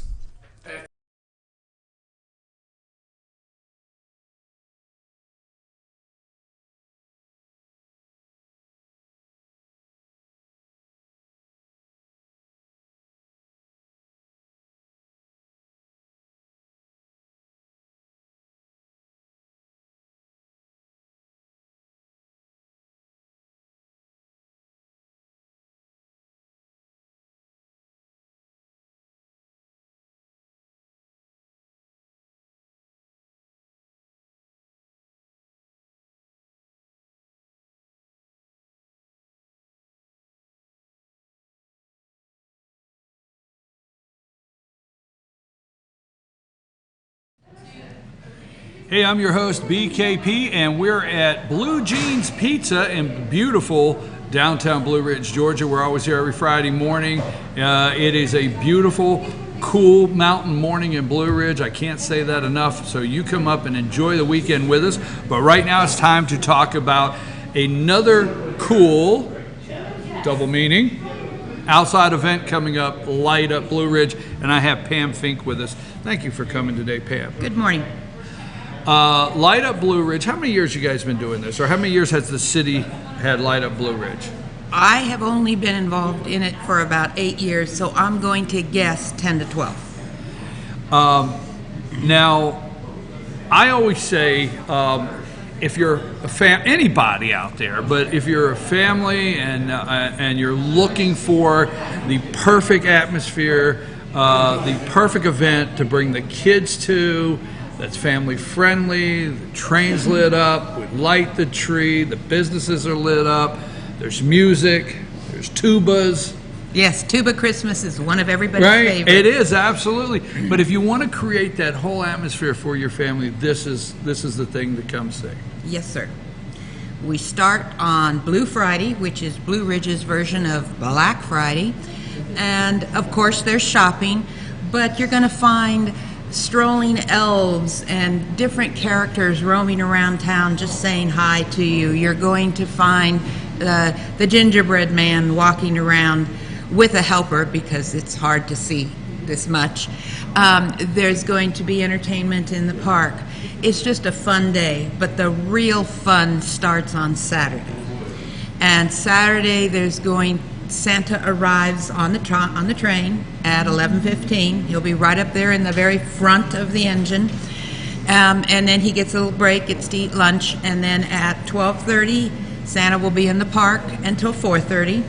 Hey, I'm your host, BKP, and we're at Blue Jeans Pizza in beautiful downtown Blue Ridge, Georgia. We're always here every Friday morning. It is a beautiful, cool mountain morning in Blue Ridge. I can't say that enough. So you come up and enjoy the weekend with us. But right now it's time to talk about another cool, double meaning, outside event coming up, Light Up Blue Ridge. And I have Pam Fink with us. Thank you for coming today, Pam. Good morning. Light Up Blue Ridge, how many years you guys been doing this? Or how many years has the city had Light Up Blue Ridge? I have only been involved in it for about 8 years, so I'm going to guess 10 to 12. Now, I always say, if you're anybody out there, but if you're a family and you're looking for the perfect atmosphere, the perfect event to bring the kids to, that's family friendly, the train's lit up, we light the tree, the businesses are lit up, there's music, there's tubas. Yes, Tuba Christmas is one of everybody's favorites. It is, absolutely. But if you want to create that whole atmosphere for your family, this is the thing to come see. Yes, sir. We start on Blue Friday, which is Blue Ridge's version of Black Friday. And, of course, there's shopping, but you're going to find strolling elves and different characters roaming around town just saying hi to you. You're going to find the gingerbread man walking around with a helper, because it's hard to see this much. There's going to be entertainment in the park. It's just a fun day, but the real fun starts on Saturday. And Saturday, Santa arrives on the train at 11:15. He'll be right up there in the very front of the engine. And then he gets a little break, gets to eat lunch, and then at 12:30, Santa will be in the park until 4:30,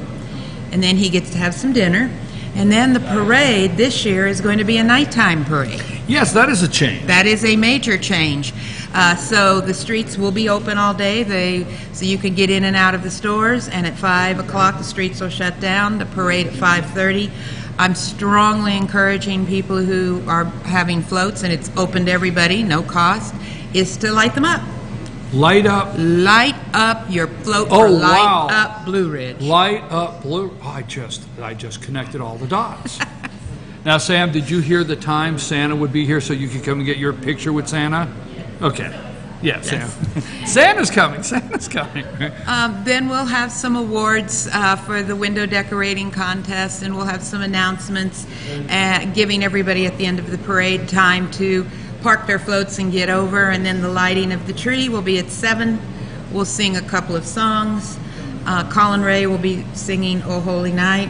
and then he gets to have some dinner. And then the parade this year is going to be a nighttime parade. Yes, that is a change. That is a major change. So the streets will be open all day. So you can get in and out of the stores, and at 5 o'clock the streets will shut down. The parade at 5:30. I'm strongly encouraging people who are having floats, and it's open to everybody, no cost, is to light them up. Light up your float Oh, for Light wow. Up Blue Ridge. Light up blue. I just connected all the dots. Now, Sam, did you hear the time Santa would be here so you could come and get your picture with Santa? Okay. Yeah, Sam. Santa's coming. Santa's coming. Then we'll have some awards for the window decorating contest, and we'll have some announcements giving everybody at the end of the parade time to park their floats and get over. And then the lighting of the tree will be at 7. We'll sing a couple of songs. Colin Ray will be singing "O Holy Night,"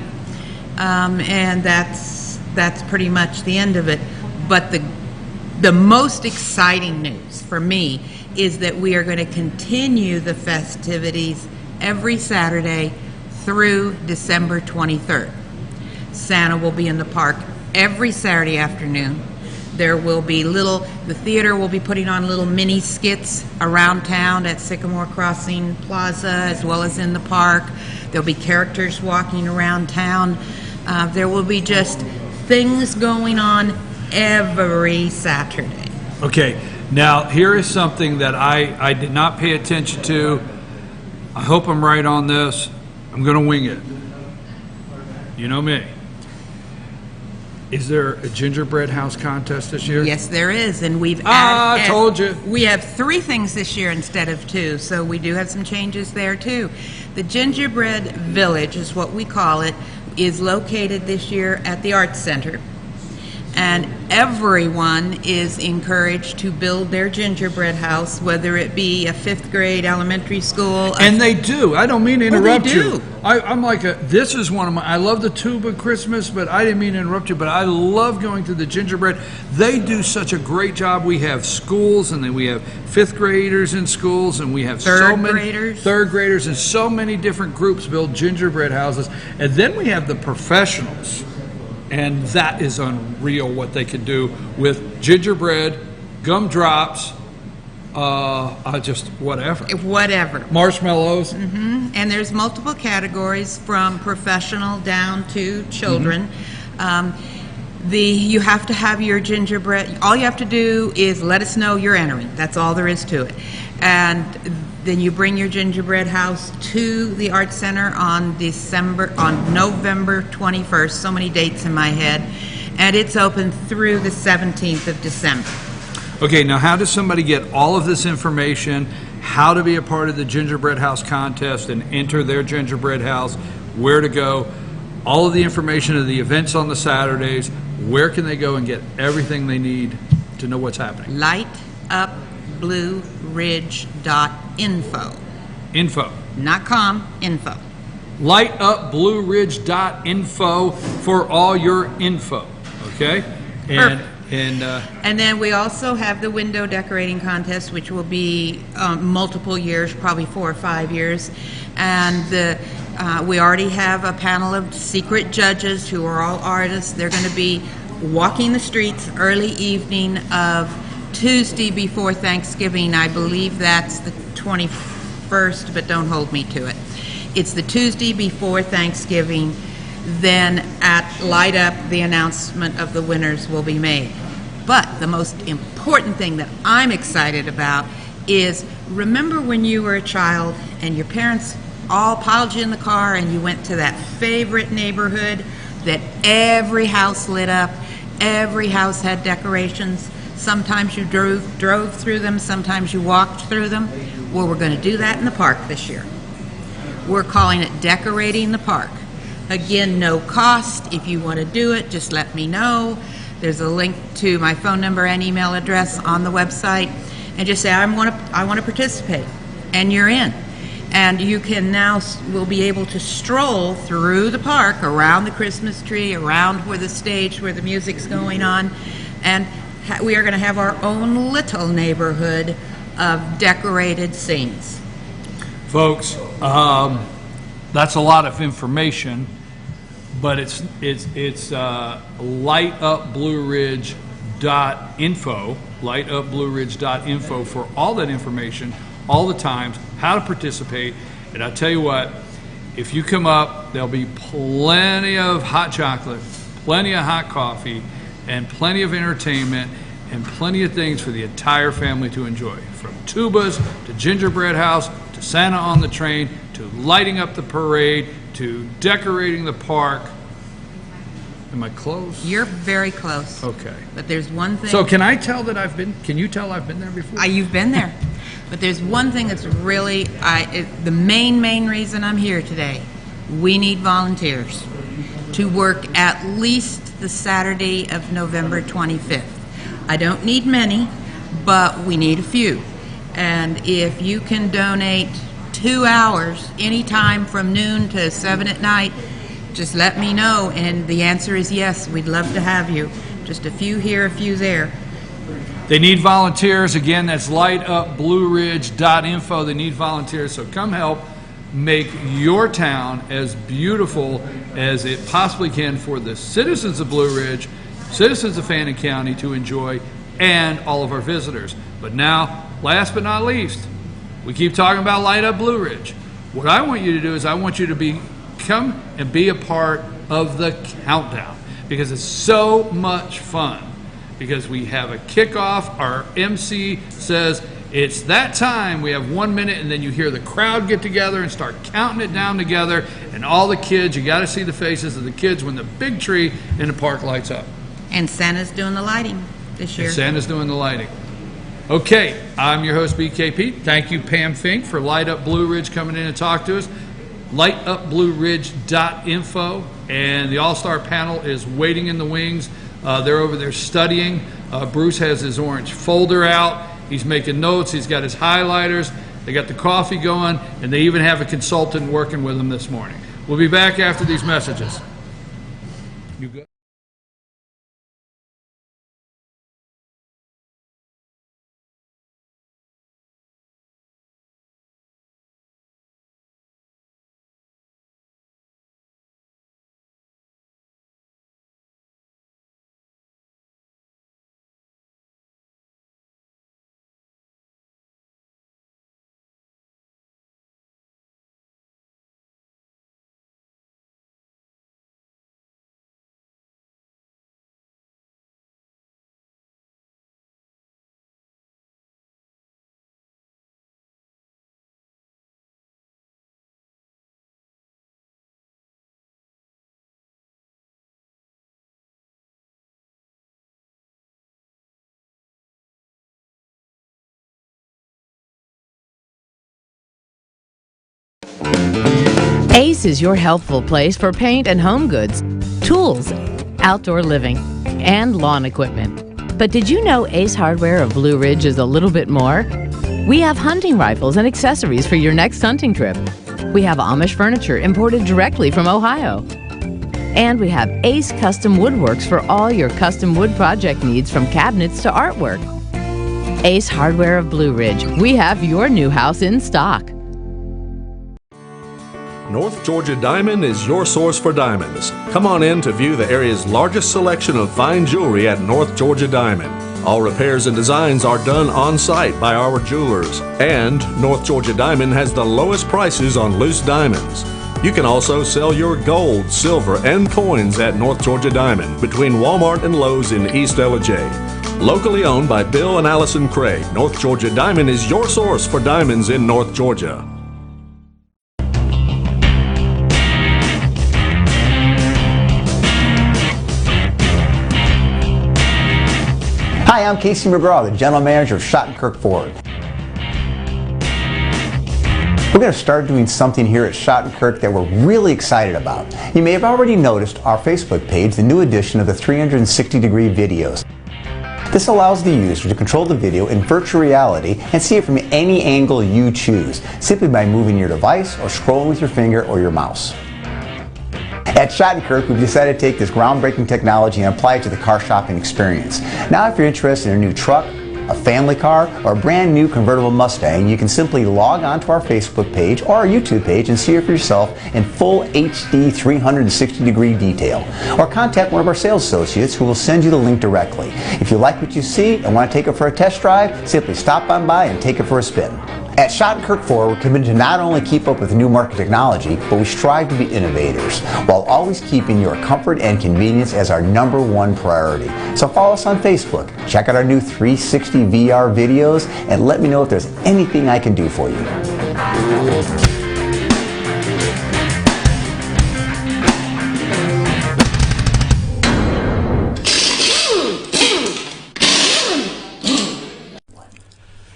and that's pretty much the end of it. But the most exciting news for me is that we are going to continue the festivities every Saturday through December 23rd. Santa will be in the park every Saturday afternoon. There will be the theater will be putting on little mini skits around town at Sycamore Crossing Plaza, as well as in the park. There'll be characters walking around town. There will be just things going on every Saturday. Okay, now here is something that I did not pay attention to. I hope I'm right on this. I'm going to wing it. You know me. Is there a gingerbread house contest this year? Yes, there is, and we've added. I told you. We have 3 things this year instead of 2, so we do have some changes there too. The Gingerbread Village is what we call it, is located this year at the Arts Center. And everyone is encouraged to build their gingerbread house, whether it be a 5th grade elementary school. And they do. I don't mean to interrupt they you. do. I'm like, this is one of my, I love the tuba Christmas, but I didn't mean to interrupt you, but I love going to the gingerbread. They do such a great job. We have schools, and then we have 5th graders in schools, and we have so many 3rd graders, and so many different groups build gingerbread houses. And then we have the professionals. And that is unreal what they can do with gingerbread, gumdrops, just whatever. Whatever. Marshmallows. Mm-hmm. And there's multiple categories from professional down to children. Mm-hmm. You have to have your gingerbread. All you have to do is let us know you're entering. That's all there is to it. And then you bring your gingerbread house to the Art Center on November 21st. So many dates in my head. And it's open through the 17th of December. Okay, now how does somebody get all of this information, how to be a part of the gingerbread house contest and enter their gingerbread house, where to go, all of the information of the events on the Saturdays, where can they go and get everything they need to know what's happening? LightUpBlueRidge.info. Info. Not com, info. LightUpBlueRidge.info for all your info. Okay? And then we also have the window decorating contest, which will be multiple years, probably 4 or 5 years. And we already have a panel of secret judges who are all artists. They're going to be walking the streets early evening of Tuesday before Thanksgiving. I believe that's the 21st, but don't hold me to it. It's the Tuesday before Thanksgiving. Then at Light Up, the announcement of the winners will be made. But the most important thing that I'm excited about is, remember when you were a child and your parents all piled you in the car and you went to that favorite neighborhood that every house lit up, every house had decorations. Sometimes you drove through them, sometimes you walked through them. Well, we're going to do that in the park this year. We're calling it Decorating the Park. Again, no cost. If you want to do it, just let me know. There's a link to my phone number and email address on the website, and just say, I want to participate, and you're in. And you can now, will be able to stroll through the park, around the Christmas tree, around where the stage, where the music's going on, and we are going to have our own little neighborhood of decorated scenes. Folks, that's a lot of information, but it's lightupblueridge.info for all that information, all the times, how to participate. And I'll tell you what, if you come up, there'll be plenty of hot chocolate, plenty of hot coffee, and plenty of entertainment, and plenty of things for the entire family to enjoy. From tubas to gingerbread house to Santa on the train to lighting up the parade to decorating the park. Am I close? You're very close. Okay. But there's one thing. So can you tell I've been there before? You've been there. But there's one thing that's really, the main reason I'm here today. We need volunteers to work at least the Saturday of November 25th. I don't need many, but we need a few. And if you can donate 2 hours, anytime from noon to 7 at night, just let me know. And the answer is yes, we'd love to have you. Just a few here, a few there. They need volunteers. Again, that's lightupblueridge.info. They need volunteers, so come help make your town as beautiful as it possibly can for the citizens of Blue Ridge, citizens of Fannin County to enjoy, and all of our visitors. But now, last but not least, we keep talking about Light Up Blue Ridge. What I want you to do is I want you to come and be a part of the countdown, because it's so much fun. Because we have a kickoff, our MC says it's that time, we have 1 minute, and then you hear the crowd get together and start counting it down together, and all the kids, you got to see the faces of the kids when the big tree in the park lights up. And Santa's doing the lighting this year. And Santa's doing the lighting. Okay, I'm your host, BKP. Thank you, Pam Fink, for Light Up Blue Ridge coming in and talk to us. lightupblueridge.info, and the All-Star panel is waiting in the wings. They're over there studying. Bruce has his orange folder out. He's making notes. He's got his highlighters. They got the coffee going, and they even have a consultant working with them this morning. We'll be back after these messages. You good? Ace is your helpful place for paint and home goods, tools, outdoor living, and lawn equipment. But did you know Ace Hardware of Blue Ridge is a little bit more? We have hunting rifles and accessories for your next hunting trip. We have Amish furniture imported directly from Ohio. And we have Ace Custom Woodworks for all your custom wood project needs, from cabinets to artwork. Ace Hardware of Blue Ridge. We have your new house in stock. North Georgia Diamond is your source for diamonds. Come on in to view the area's largest selection of fine jewelry at North Georgia Diamond. All repairs and designs are done on site by our jewelers. And North Georgia Diamond has the lowest prices on loose diamonds. You can also sell your gold, silver, and coins at North Georgia Diamond between Walmart and Lowe's in East Ellijay. Locally owned by Bill and Allison Craig, North Georgia Diamond is your source for diamonds in North Georgia. Hi, I'm Casey McGraw, the General Manager of Schottenkirk Ford. We're going to start doing something here at Schottenkirk that we're really excited about. You may have already noticed our Facebook page, the new edition of the 360-degree videos. This allows the user to control the video in virtual reality and see it from any angle you choose, simply by moving your device or scrolling with your finger or your mouse. At Schottenkirk, we've decided to take this groundbreaking technology and apply it to the car shopping experience. Now, if you're interested in a new truck, a family car, or a brand new convertible Mustang, you can simply log on to our Facebook page or our YouTube page and see it for yourself in full HD 360-degree detail. Or contact one of our sales associates who will send you the link directly. If you like what you see and want to take it for a test drive, simply stop on by and take it for a spin. At Schottenkirk 4, we're committed to not only keep up with new market technology, but we strive to be innovators, while always keeping your comfort and convenience as our #1 priority. So follow us on Facebook, check out our new 360 VR videos, and let me know if there's anything I can do for you.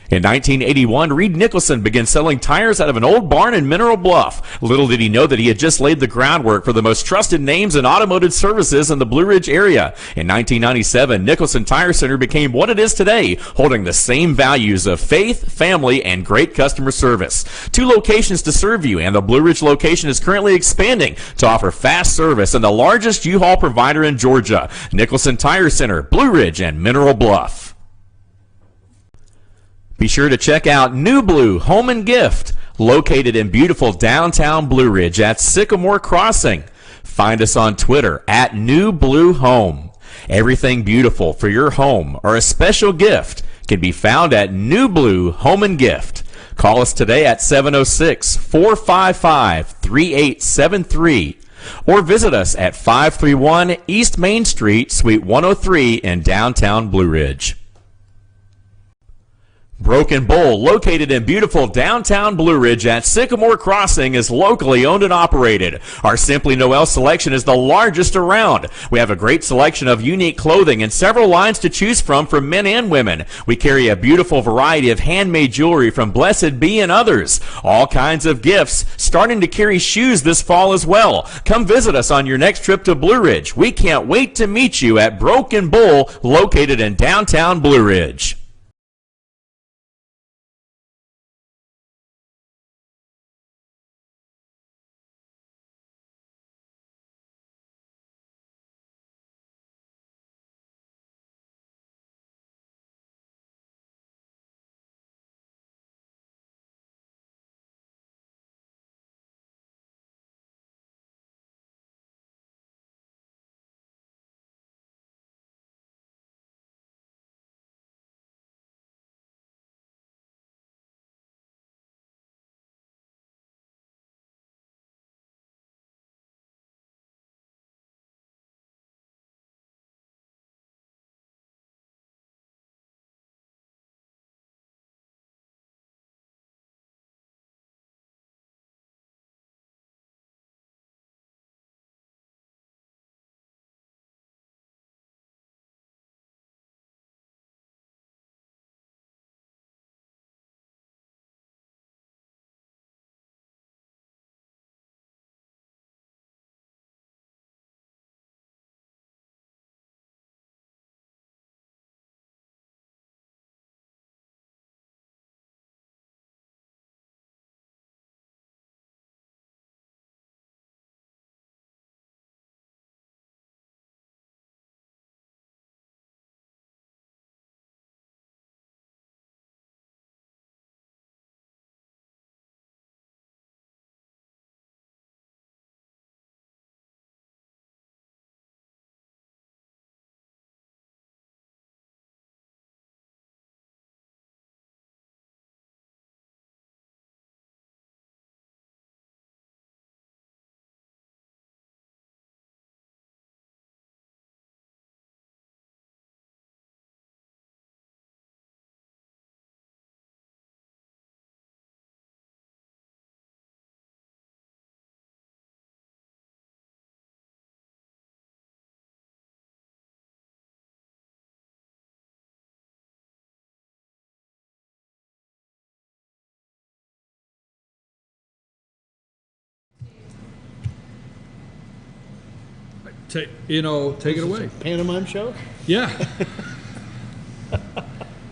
In 1981, Reed Nicholson began selling tires out of an old barn in Mineral Bluff. Little did he know that he had just laid the groundwork for the most trusted names in automotive services in the Blue Ridge area. In 1997, Nicholson Tire Center became what it is today, holding the same values of faith, family, and great customer service. 2 locations to serve you, and the Blue Ridge location is currently expanding to offer fast service and the largest U-Haul provider in Georgia. Nicholson Tire Center, Blue Ridge, and Mineral Bluff. Be sure to check out New Blue Home and Gift, located in beautiful downtown Blue Ridge at Sycamore Crossing. Find us on Twitter at New Blue Home. Everything beautiful for your home or a special gift can be found at New Blue Home and Gift. Call us today at 706-455-3873 or visit us at 531 East Main Street, Suite 103 in downtown Blue Ridge. Broken Bull, located in beautiful downtown Blue Ridge at Sycamore Crossing, is locally owned and operated. Our Simply Noel selection is the largest around. We have a great selection of unique clothing and several lines to choose from for men and women. We carry a beautiful variety of handmade jewelry from Blessed Be and others. All kinds of gifts, starting to carry shoes this fall as well. Come visit us on your next trip to Blue Ridge. We can't wait to meet you at Broken Bull, located in downtown Blue Ridge. take it away. Pantomime show? Yeah.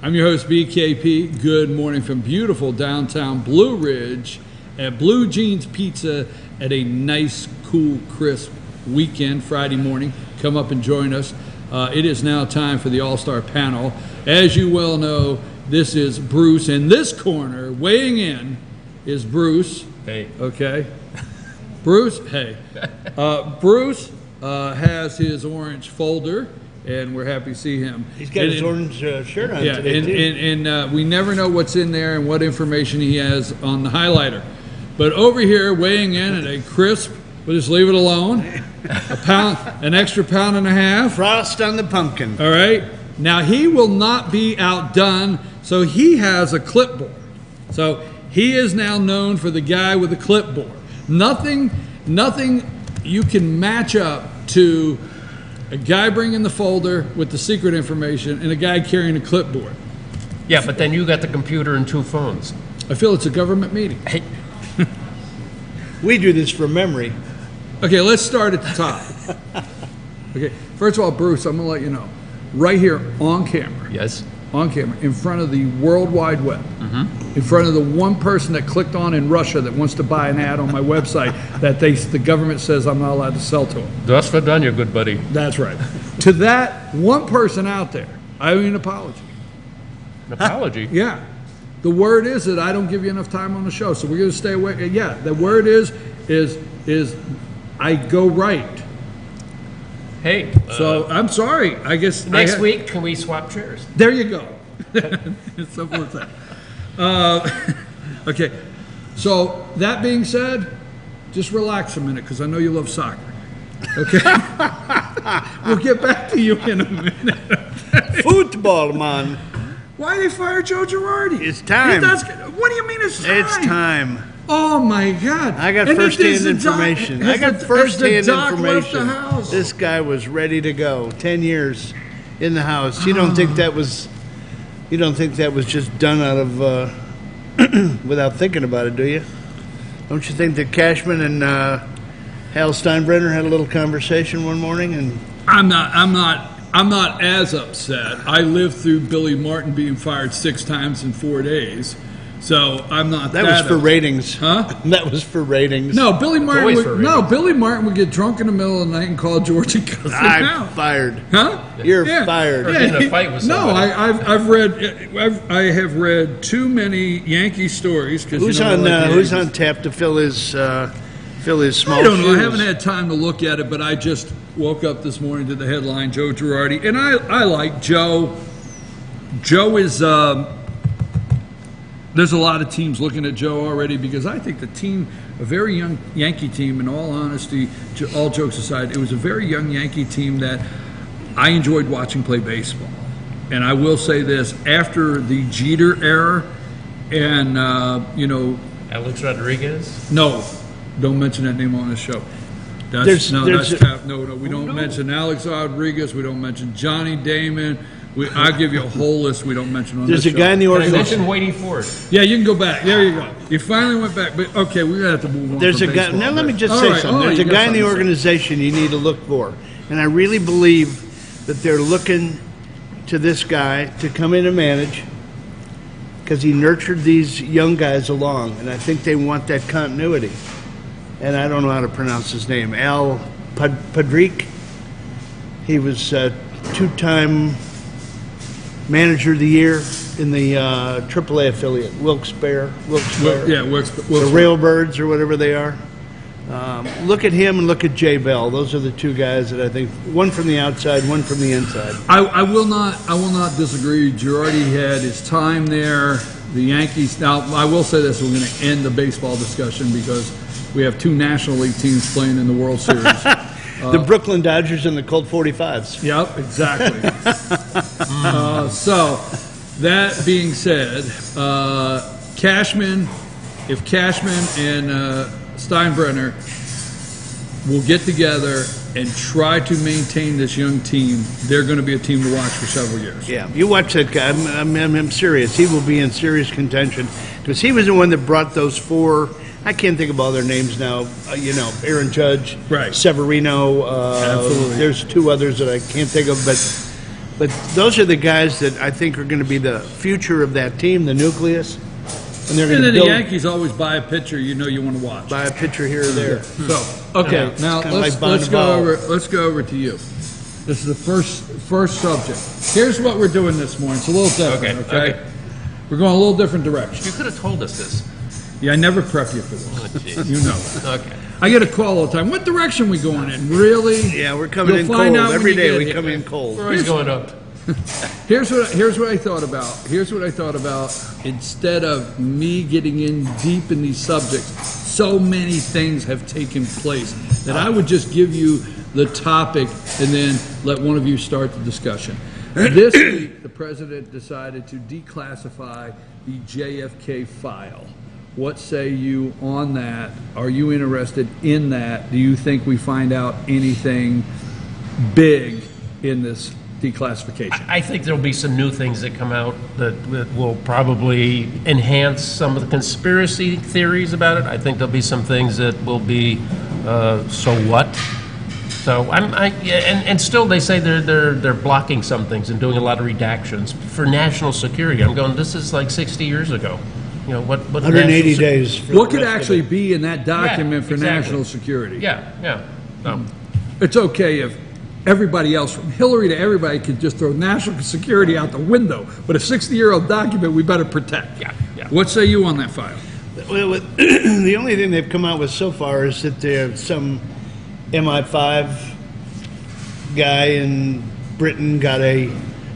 I'm your host, BKP. Good morning from beautiful downtown Blue Ridge at Blue Jeans Pizza at a nice, cool, crisp weekend, Friday morning. Come up and join us. It is now time for the All-Star panel. As you well know, this is Bruce. In this corner, weighing in, is Bruce. Hey. Okay. Bruce, hey. Bruce has his orange folder, and we're happy to see him. He's got his orange shirt on yeah, today, too. And we never know what's in there and what information he has on the highlighter. But over here, weighing in at a crisp, we'll just leave it alone, an extra pound and a half. Frost on the pumpkin. All right. Now, he will not be outdone, so he has a clipboard. So he is now known for the guy with the clipboard. Nothing you can match up to a guy bringing the folder with the secret information and a guy carrying a clipboard. Yeah, but then you got the computer and 2 phones. I feel it's a government meeting. Hey. We do this from memory. Okay, let's start at the top. Okay, first of all, Bruce, I'm going to let you know. Right here on camera. Yes. On camera, in front of the World Wide Web, in front of the one person that clicked on in Russia that wants to buy an ad on my website that the government says I'm not allowed to sell to them. That's for done, you good buddy. That's right. To that one person out there, I owe you an apology. An apology? Yeah. The word is that I don't give you enough time on the show, so we're going to stay away. Yeah, the word is I go right. Hey. So I'm sorry. I guess next week, can we swap chairs? There you go. Something like that. Okay. So that being said, just relax a minute because I know you love soccer. Okay. We'll get back to you in a minute. Football, man. Why they fire Joe Girardi? It's time. What do you mean it's time? It's time. Oh my God! I got first-hand information. This guy was ready to go. 10 years in the House. You don't think that was just done out of without thinking about it, do you? Don't you think that Cashman and Hal Steinbrenner had a little conversation one morning? And I'm not as upset. I lived through Billy Martin being fired 6 times in 4 days. So I'm not. That was for ratings, huh? That was for ratings. No, Billy Martin would get drunk in the middle of the night and call George and cuss him out. I'm fired. Huh? You're fired. Or getting in a fight with somebody. No, I have read too many Yankee stories. Who's on tap to fill his small shoes? I don't know. I haven't had time to look at it, but I just woke up this morning to the headline Joe Girardi, and I like Joe. Joe is. There's a lot of teams looking at Joe already because I think a very young Yankee team, in all honesty, all jokes aside, it was a very young Yankee team that I enjoyed watching play baseball. And I will say this, after the Jeter era and, Alex Rodriguez? No, don't mention that name on this show. We don't mention Alex Rodriguez. We don't mention Johnny Damon. I'll give you a whole list we don't mention on this show. There's a guy in the organization. Mention Whitey Ford. Yeah, you can go back. There you go. You finally went back. But okay, we're going to have to move on. There's a guy. Now let me just say something. There's a guy in the organization you need to look for. And I really believe that they're looking to this guy to come in and manage because he nurtured these young guys along. And I think they want that continuity. And I don't know how to pronounce his name. Al Padrique. He was a 2-time Manager of the Year in the AAA affiliate, Wilkes-Barre. The Railbirds or whatever they are. Look at him and look at Jay Bell. Those are the 2 guys that I think, one from the outside, one from the inside. I will not disagree. Girardi had his time there. The Yankees. Now I will say this: we're going to end the baseball discussion because we have 2 National League teams playing in the World Series. The Brooklyn Dodgers and the Colt 45s. Yep, exactly. So, that being said, Cashman and Steinbrenner will get together and try to maintain this young team. They're going to be a team to watch for several years. Yeah, you watch that guy. I'm serious. He will be in serious contention because he was the one that brought those 4 I can't think of all their names now. Aaron Judge, Right. Severino. Absolutely. There's two others that I can't think of, but those are the guys that I think are going to be the future of that team, the nucleus. And they're going And to then the build, Yankees always buy a pitcher you want to watch. buy a pitcher here or there. So, okay, now kinda let's like buying a go ball. over. Let's go over to you. This is the first subject. Here's what we're doing this morning. It's a little different. Okay. We're going a little different direction. You could have told us this. Yeah, I never prep you for Oh, this. jeez. You know that. Okay. I get a call all the time. What direction we going in? Really? Yeah, we're coming You'll in find cold. out when Every you day get we here. come in cold. We're always going up. Here's what I thought about. Here's what I thought about. Instead of me getting in deep in these subjects, so many things have taken place that I would just give you the topic and then let one of you start the discussion. This week, the president decided to declassify the JFK file. What say you on that? Are you interested in that? Do you think we find out anything big in this declassification? I think there'll be some new things that come out that will probably enhance some of the conspiracy theories about it. I think there'll be some things that will be, so what? So and still they say they're blocking some things and doing a lot of redactions for national security. I'm going, this is like 60 years ago. What 180 days. For What the could rest of actually it. be in that document Yeah, for exactly. national security? Yeah. So, It's okay if everybody else, from Hillary to everybody, could just throw national security out the window, but a 60-year-old document we better protect. Yeah. What say you on that file? Well, the only thing they've come out with so far is that there's some MI5 guy in Britain got a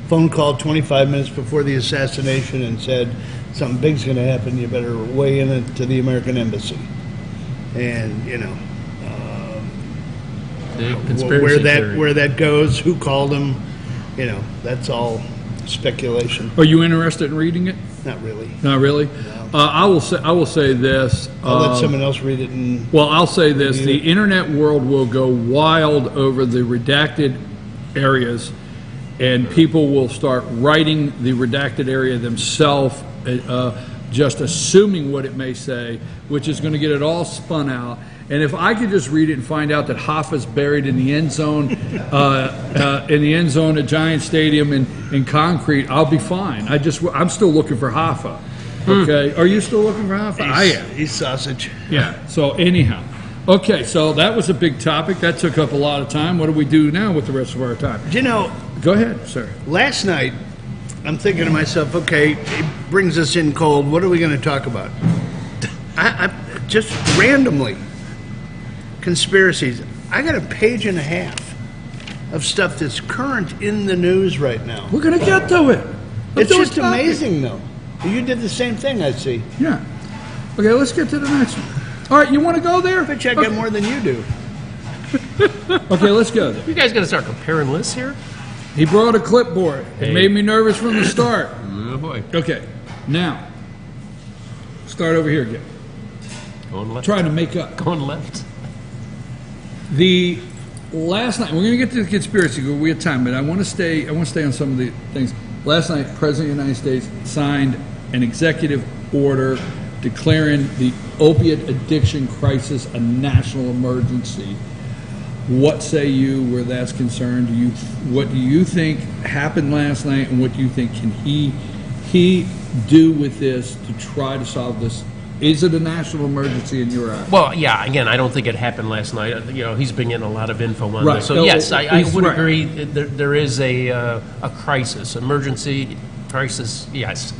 phone call 25 minutes before the assassination and said, something big's going to happen, you better weigh in it to the American embassy. And, the conspiracy theory. where that goes, who called him, that's all speculation. Are you interested in reading it? Not really. Not really. I will say this. I'll let someone else read it. And Well, I'll say this: the internet world will go wild over the redacted areas, and people will start writing the redacted area themselves, just assuming what it may say, which is going to get it all spun out. And if I could just read it and find out that Hoffa's buried in the end zone, at Giant Stadium in concrete, I'll be fine. I'm still looking for Hoffa. Okay, are you still looking for Hoffa? I am. He's sausage. Yeah. So anyhow, okay. So that was a big topic. That took up a lot of time. What do we do now with the rest of our time? Go ahead, sir. Last night, I'm thinking to myself, okay, it brings us in cold. What are we going to talk about? I just randomly, conspiracies. I got a page and a half of stuff that's current in the news right now. We're going to get to it. It's just amazing, though. You did the same thing, I see. Yeah. Okay, let's get to the next one. All right, you want to go there? I bet you I got more than you do. Okay, let's go there. You guys going to start comparing lists here? He brought a clipboard. It made me nervous from the start. Oh, boy. Okay, now, start over here again. Going left. Trying to make up. Going left. The last night, we're going to get to the conspiracy. We have time, but I want to stay on some of the things. Last night, President of the United States signed an executive order declaring the opiate addiction crisis a national emergency. What say you where that's concerned? What do you think happened last night, and what do you think can he do with this to try to solve this? Is it a national emergency in your eyes? Well, yeah, again, I don't think it happened last night. He's been getting a lot of info on Right. this. So, No, yes, I would right. agree. There is a crisis, emergency crisis, yes.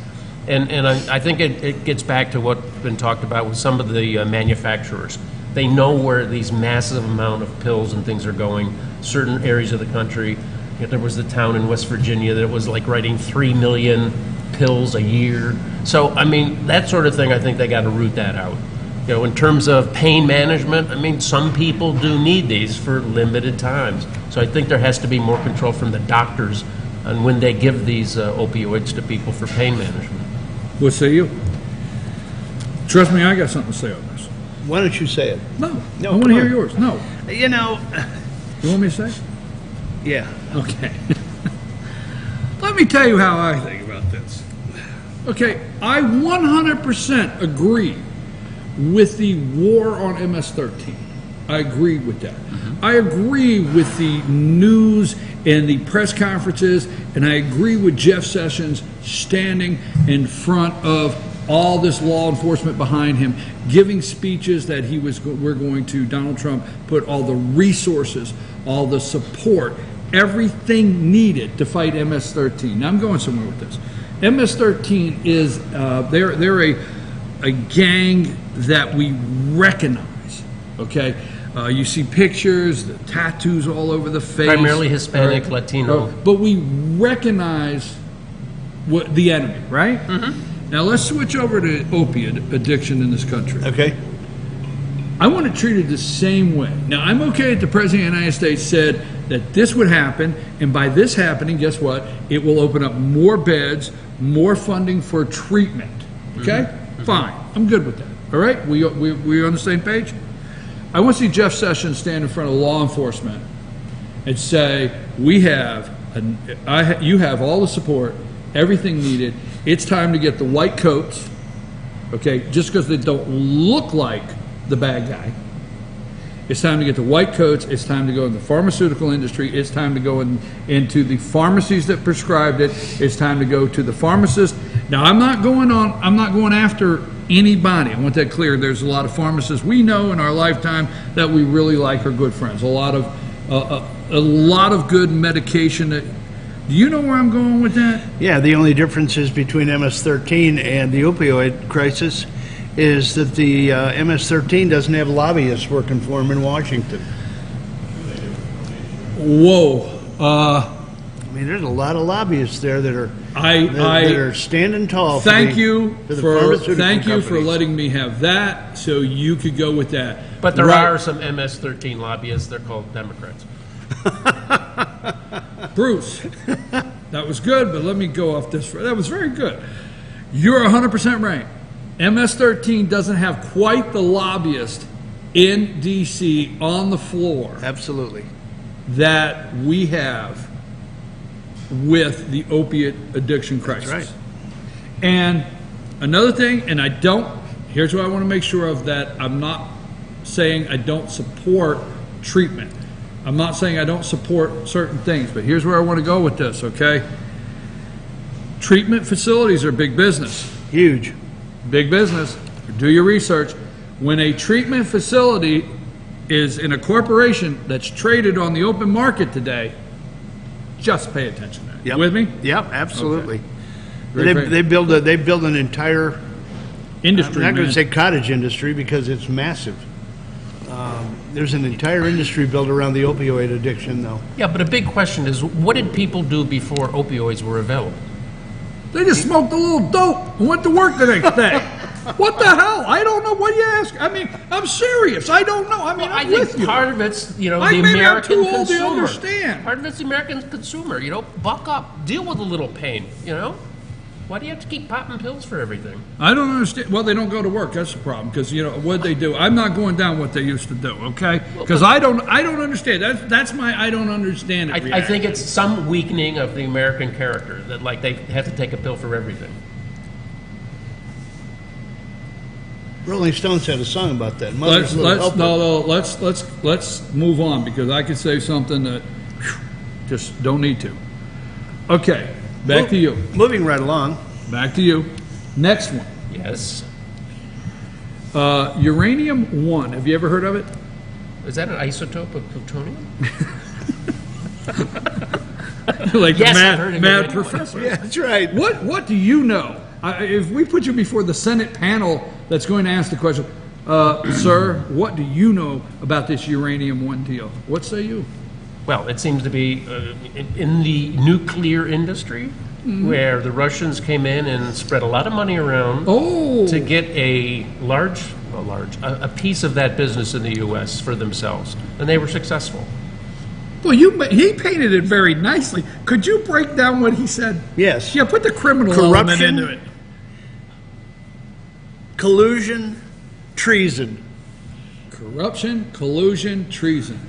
And I think it gets back to what's been talked about with some of the manufacturers. They know where these massive amount of pills and things are going, certain areas of the country. There was the town in West Virginia that was like writing 3 million pills a year. So, I mean, that sort of thing, I think they got to root that out. In terms of pain management, I mean, some people do need these for limited times. So I think there has to be more control from the doctors on when they give these opioids to people for pain management. What say you? Trust me, I got something to say on this. Why don't you say it? No, I want to hear yours. No. You want me to say? Yeah. Okay. Let me tell you how I think about this. Okay, I 100% agree with the war on MS-13. I agree with that. I agree with the news and the press conferences, and I agree with Jeff Sessions standing in front of all this law enforcement behind him, giving speeches that Donald Trump put all the resources, all the support, everything needed to fight MS-13. Now I'm going somewhere with this. MS-13 is, they're a gang that we recognize, okay? You see pictures, the tattoos all over the face. Primarily Hispanic, Latino. But we recognize the enemy, right? Now let's switch over to opiate addiction in this country. Okay. I want to treat it the same way. Now I'm okay that the President of the United States said that this would happen, and by this happening, guess what? It will open up more beds, more funding for treatment. Okay? Fine. I'm good with that. All right? We on the same page? I want to see Jeff Sessions stand in front of law enforcement and say, you have all the support, everything needed. It's time to get the white coats, okay, just because they don't look like the bad guy. It's time to get the white coats. It's time to go in the pharmaceutical industry. It's time to go into the pharmacies that prescribed it. It's time to go to the pharmacist. Now, I'm not going after anybody. I want that clear. There's a lot of pharmacists we know in our lifetime that we really like, are good friends. A lot of good medication. Do you know where I'm going with that? Yeah, the only differences between MS-13 and the opioid crisis is that the MS-13 doesn't have lobbyists working for him in Washington. Whoa. I mean, there's a lot of lobbyists there that are standing tall. Thank you for for letting me have that, so you could go with that. But there are some MS-13 lobbyists. They're called Democrats. Bruce, that was good, but let me go off this. That was very good. You're 100% right. MS-13 doesn't have quite the lobbyist in D.C. on the floor. Absolutely. That we have with the opiate addiction crisis. That's right. And another thing, here's what I want to make sure of, that I'm not saying I don't support treatment. I'm not saying I don't support certain things, but here's where I want to go with this, okay? Treatment facilities are big business. Huge. Big business. Do your research. When a treatment facility is in a corporation that's traded on the open market today, just pay attention to that. Yep. You with me? Yep, absolutely. Okay. They build an entire industry. I'm not going to say cottage industry because it's massive. There's an entire industry built around the opioid addiction, though. Yeah, but a big question is, what did people do before opioids were available? They just smoked a little dope and went to work the next day. What the hell? I don't know. What do you ask? I mean, I'm serious. I don't know. I mean, I think part of it's, the American maybe I'm too old to understand. Part of it's the American consumer. Buck up. Deal with a little pain, Why do you have to keep popping pills for everything? I don't understand. Well, they don't go to work. That's the problem. Because what they do. I'm not going down what they used to do. Okay? Because I don't understand. That's my I don't understand it. I think it's some weakening of the American character that they have to take a pill for everything. Rolling Stones had a song about that. Let's move on, because I could say something that just don't need to. Okay. Back to you. Moving right along. Back to you. Next one. Yes. Uranium-1. Have you ever heard of it? Is that an isotope of plutonium? Like yes, the mad professor. Yeah, that's right. What do you know? If we put you before the Senate panel that's going to ask the question, sir, what do you know about this Uranium-1 deal? What say you? Well, it seems to be in the nuclear industry, where the Russians came in and spread a lot of money around to get a piece of that business in the U.S. for themselves, and they were successful. Well, he painted it very nicely. Could you break down what he said? Yes. Yeah, put the criminal element into it. Collusion, treason. Corruption, collusion, treason.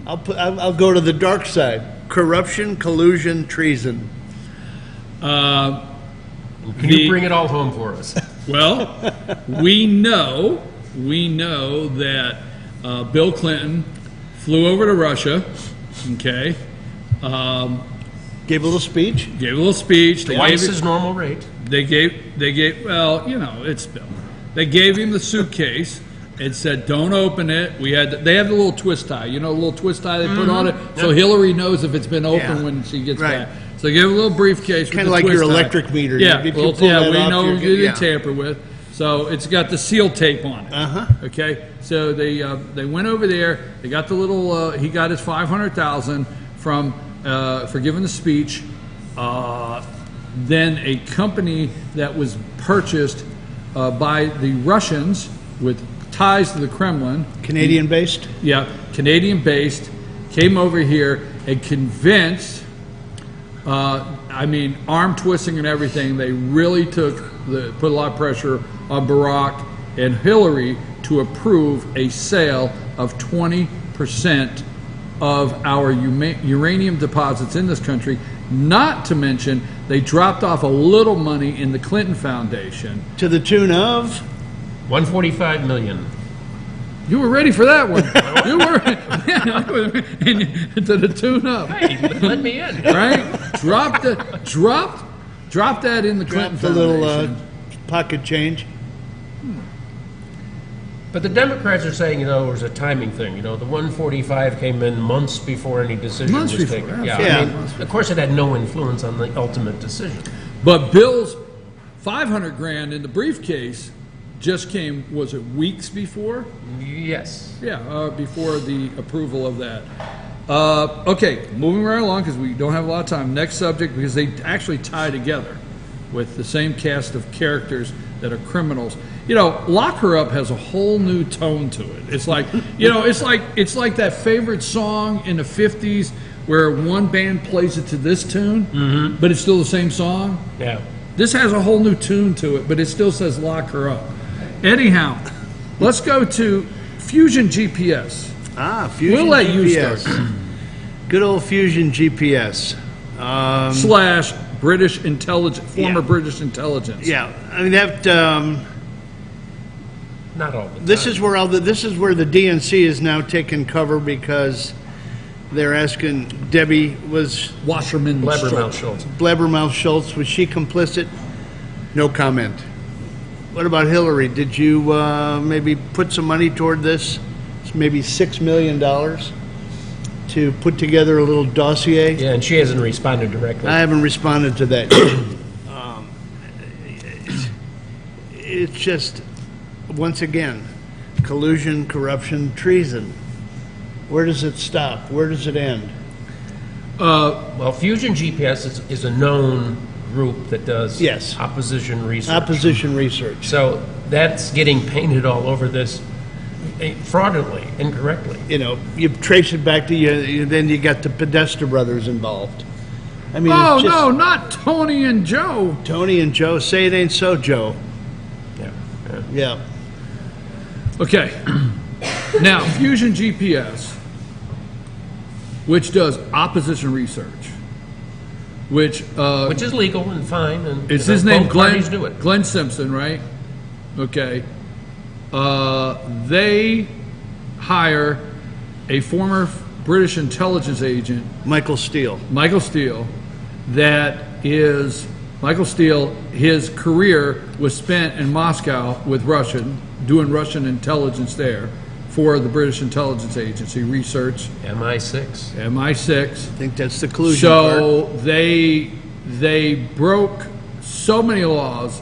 I'll go to the dark side. Corruption, collusion, treason. Can you bring it all home for us? Well, we know that Bill Clinton flew over to Russia, okay? Gave a little speech. Twice his normal rate. They gave, well, you know, it's Bill. They gave him the suitcase and said, don't open it. They have the little twist tie, you know, the little twist tie they put on it, so Hillary knows if it's been open when she gets back. So they gave a little briefcase kind of like your electric meter. Yeah, we know you didn't tamper with. So it's got the seal tape on it. Okay, so they went over there. They got the little. He got his $500,000 from for giving the speech. Then a company that was purchased by the Russians with ties to the Kremlin. Canadian-based? Yeah, Canadian-based. Came over here and convinced, arm twisting and everything, they really put a lot of pressure on Barack and Hillary to approve a sale of 20% of our uranium deposits in this country. Not to mention, they dropped off a little money in the Clinton Foundation. To the tune of? $145 million. You were ready for that one. You were, to the tune of. Hey, let me in. Right? Drop that in the Clinton Foundation. The little pocket change. But the Democrats are saying, it was a timing thing. The 145 came in months before any decision was taken. Of course, it had no influence on the ultimate decision. But Bill's $500,000 in the briefcase just came, was it weeks before? Yes. Yeah, before the approval of that. Okay, moving right along because we don't have a lot of time. Next subject, because they actually tie together with the same cast of characters that are criminals. Lock Her Up has a whole new tone to it. It's like, it's like that favorite song in the 50s where one band plays it to this tune, but it's still the same song. Yeah. This has a whole new tune to it, but it still says Lock Her Up. Anyhow, let's go to Fusion GPS. Fusion GPS. We'll let you start. Good old Fusion GPS. Slash British intelligence, former British intelligence. Yeah, I mean that. Not all the time. This is where the DNC is now taking cover because they're asking Debbie Blabbermouth Schultz, was she complicit? No comment. What about Hillary? Did you maybe put some money toward this? It's maybe $6 million to put together a little dossier. Yeah, and she hasn't responded directly. I haven't responded to that. It's just, once again, collusion, corruption, treason. Where does it stop? Where does it end? Well, Fusion GPS is a known group that does opposition research. So that's getting painted all over this fraudulently, incorrectly. You trace it back to then you got the Podesta brothers involved. I mean, no, not Tony and Joe. Tony and Joe, say it ain't so, Joe. Yeah. Okay. Now, Fusion GPS, which does opposition research, which is legal and fine, and is his name parties do it. Glenn Simpson, right? Okay. They hire a former British intelligence agent, Michael Steele. Michael Steele, his career was spent in Moscow with doing Russian intelligence there for the British intelligence agency, research. MI6. I think that's the collusion So part. they broke so many laws.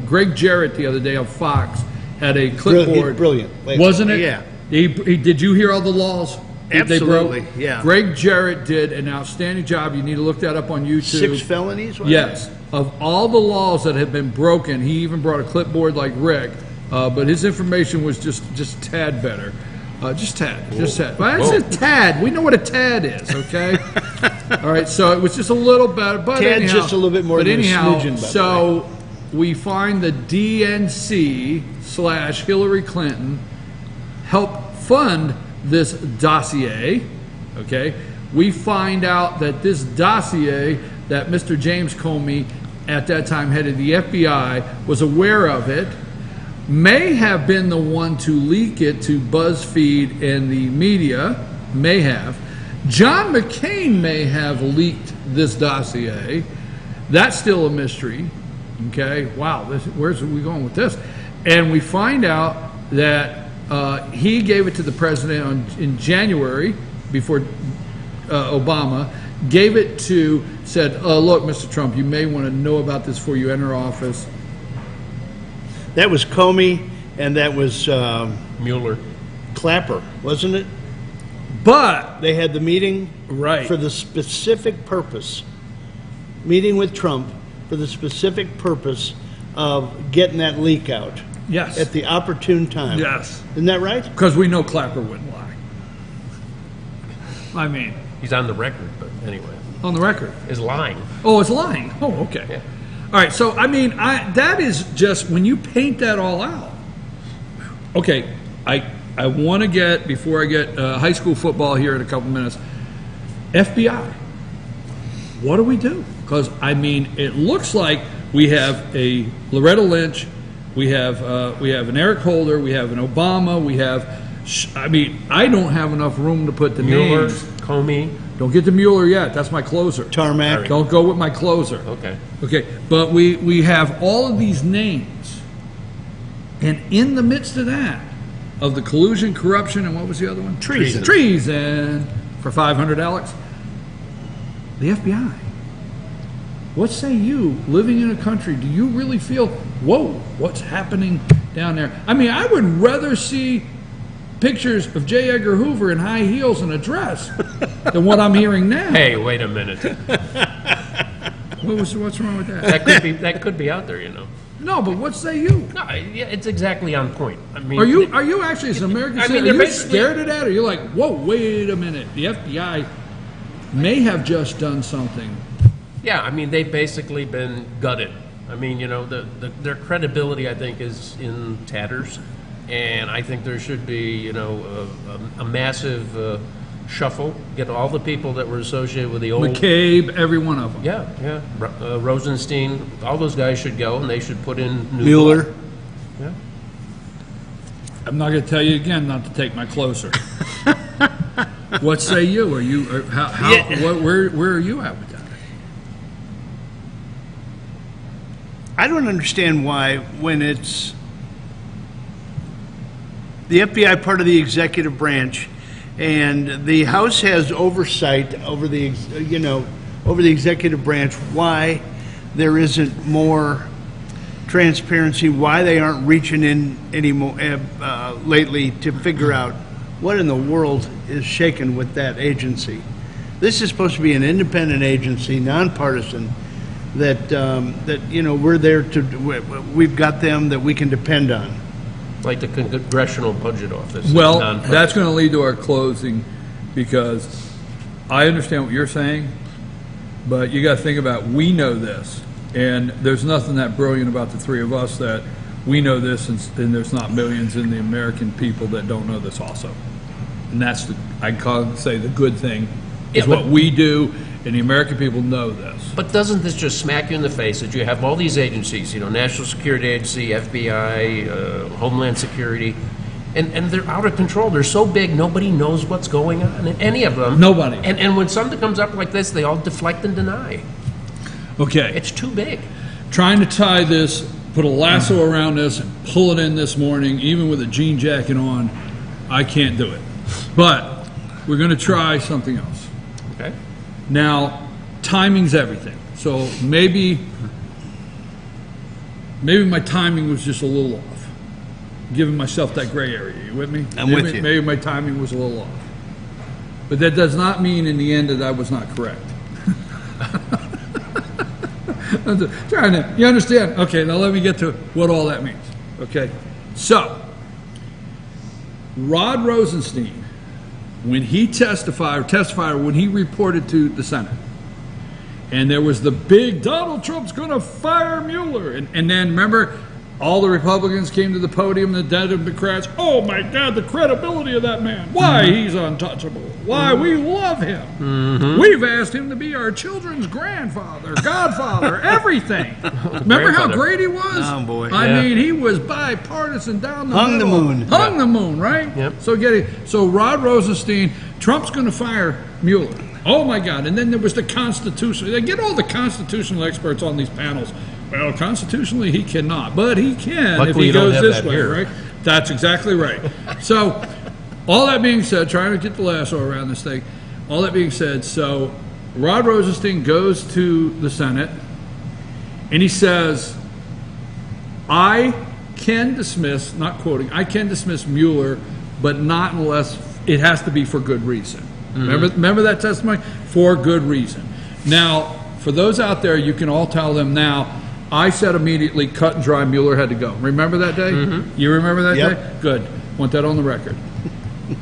Greg Jarrett the other day on Fox had a clipboard. Brilliant. Wasn't it? Yeah. Did you hear all the laws? Absolutely, yeah. Greg Jarrett did an outstanding job. You need to look that up on YouTube. 6 felonies? Yes. Of all the laws that have been broken, he even brought a clipboard like Rick, but his information was just tad better. Just tad. But I said tad. We know what a tad is, okay? All right, so it was just a little better. But Tad's anyhow, just a little bit more than a smidgen, by the way. We find the DNC / Hillary Clinton help fund this dossier, okay? We find out that this dossier that Mr. James Comey at that time head of the FBI, was aware of it, may have been the one to leak it to BuzzFeed and the media, may have. John McCain may have leaked this dossier. That's still a mystery. Okay, wow, where's we going with this? And we find out that he gave it to the president in January, before Obama, gave it to, said, look, Mr. Trump, you may want to know about this before you enter office. That was Comey, and that was Mueller. Clapper, wasn't it? But they had the meeting right for the specific purpose, meeting with Trump for the specific purpose of getting that leak out. Yes. At the opportune time. Yes. Isn't that right? Because we know Clapper wouldn't lie. I mean, he's on the record, but anyway. On the record? Is lying. Oh, it's lying. Oh, okay. Yeah. All right, so I mean, that is just, when you paint that all out. Okay, I want to get, before I get high school football here in a couple minutes, FBI. What do we do? Because, I mean, it looks like we have a Loretta Lynch, we have an Eric Holder, we have an Obama, we have, I mean, I don't have enough room to put the Mueller, names. Comey. Don't get to Mueller yet. That's my closer. Tarmac. Don't go with my closer. Okay. Okay, but we have all of these names, and in the midst of that, of the collusion, corruption, and what was the other one? Treason. Treason for $500. The FBI. What say you, living in a country, do you really feel, whoa, what's happening down there? I mean, I would rather see pictures of J. Edgar Hoover in high heels and a dress than what I'm hearing now. Hey, wait a minute. What's wrong with that? That could be out there, you know. No, but what say you? No, yeah, it's exactly on point. I mean, are you actually, as an American citizen, are you scared of that? Or you're like, whoa, wait a minute, the FBI may have just done something. Yeah, I mean, they've basically been gutted. I mean, you know, their credibility, I think, is in tatters. And I think there should be, you know, a massive shuffle. Get all the people that were associated with the old... McCabe, every one of them. Yeah. Rosenstein, all those guys should go, and they should put in new... Mueller. blood. Yeah. I'm not going to tell you again not to take my closer. What say you? Are you... where are you at with that? I don't understand why, when it's the FBI part of the executive branch, and the House has oversight over the, over the executive branch, why there isn't more transparency, why they aren't reaching in anymore lately to figure out what in the world is shaking with that agency. This is supposed to be an independent agency, nonpartisan, that we're there to, we've got them that we can depend on. Like the Congressional Budget Office. Well, that's going to lead to our closing, because I understand what you're saying, but you got to think about, we know this, and there's nothing that brilliant about the three of us that we know this, and there's not millions in the American people that don't know this also. And that's, say the good thing is what we do, and the American people know this. But doesn't this just smack you in the face that you have all these agencies, National Security Agency, FBI, Homeland Security, and they're out of control. They're so big, nobody knows what's going on in any of them. Nobody. And when something comes up like this, they all deflect and deny. Okay. It's too big. Trying to tie this, put a lasso around this, and pull it in this morning, even with a jean jacket on, I can't do it. But we're going to try something else. Okay. Now, timing's everything. So maybe my timing was just a little off. Giving myself that gray area. You with me? I'm with you. Maybe my timing was a little off. But that does not mean in the end that I was not correct. You understand? Okay, now let me get to what all that means. Okay? So, Rod Rosenstein, when he testified, or when he reported to the Senate, and there was the big, Donald Trump's going to fire Mueller, and then remember, All the Republicans came to the podium, the Democrats, oh my God, the credibility of that man. Why he's untouchable. Why we love him. We've asked him to be our children's grandfather, godfather, everything. Remember how great he was? Oh, boy. I mean, he was bipartisan down the Hung the middle. moon. Hung the moon, right? Yep. So Rod Rosenstein, Trump's going to fire Mueller. Oh my God. And then there was the Constitution. They get all the constitutional experts on these panels. Well, constitutionally, he cannot, but he can Luckily, if he you don't goes have this that way, here. right? That's exactly right. So, all that being said, trying to get the lasso around this thing, all that being said, so Rod Rosenstein goes to the Senate and he says, I can dismiss, not quoting, I can dismiss Mueller, but not unless it has to be for good reason. Remember that testimony? For good reason. Now, for those out there, you can all tell them now, I said immediately, cut and dry, Mueller had to go. Remember that day? You remember that day? Good. Want that on the record.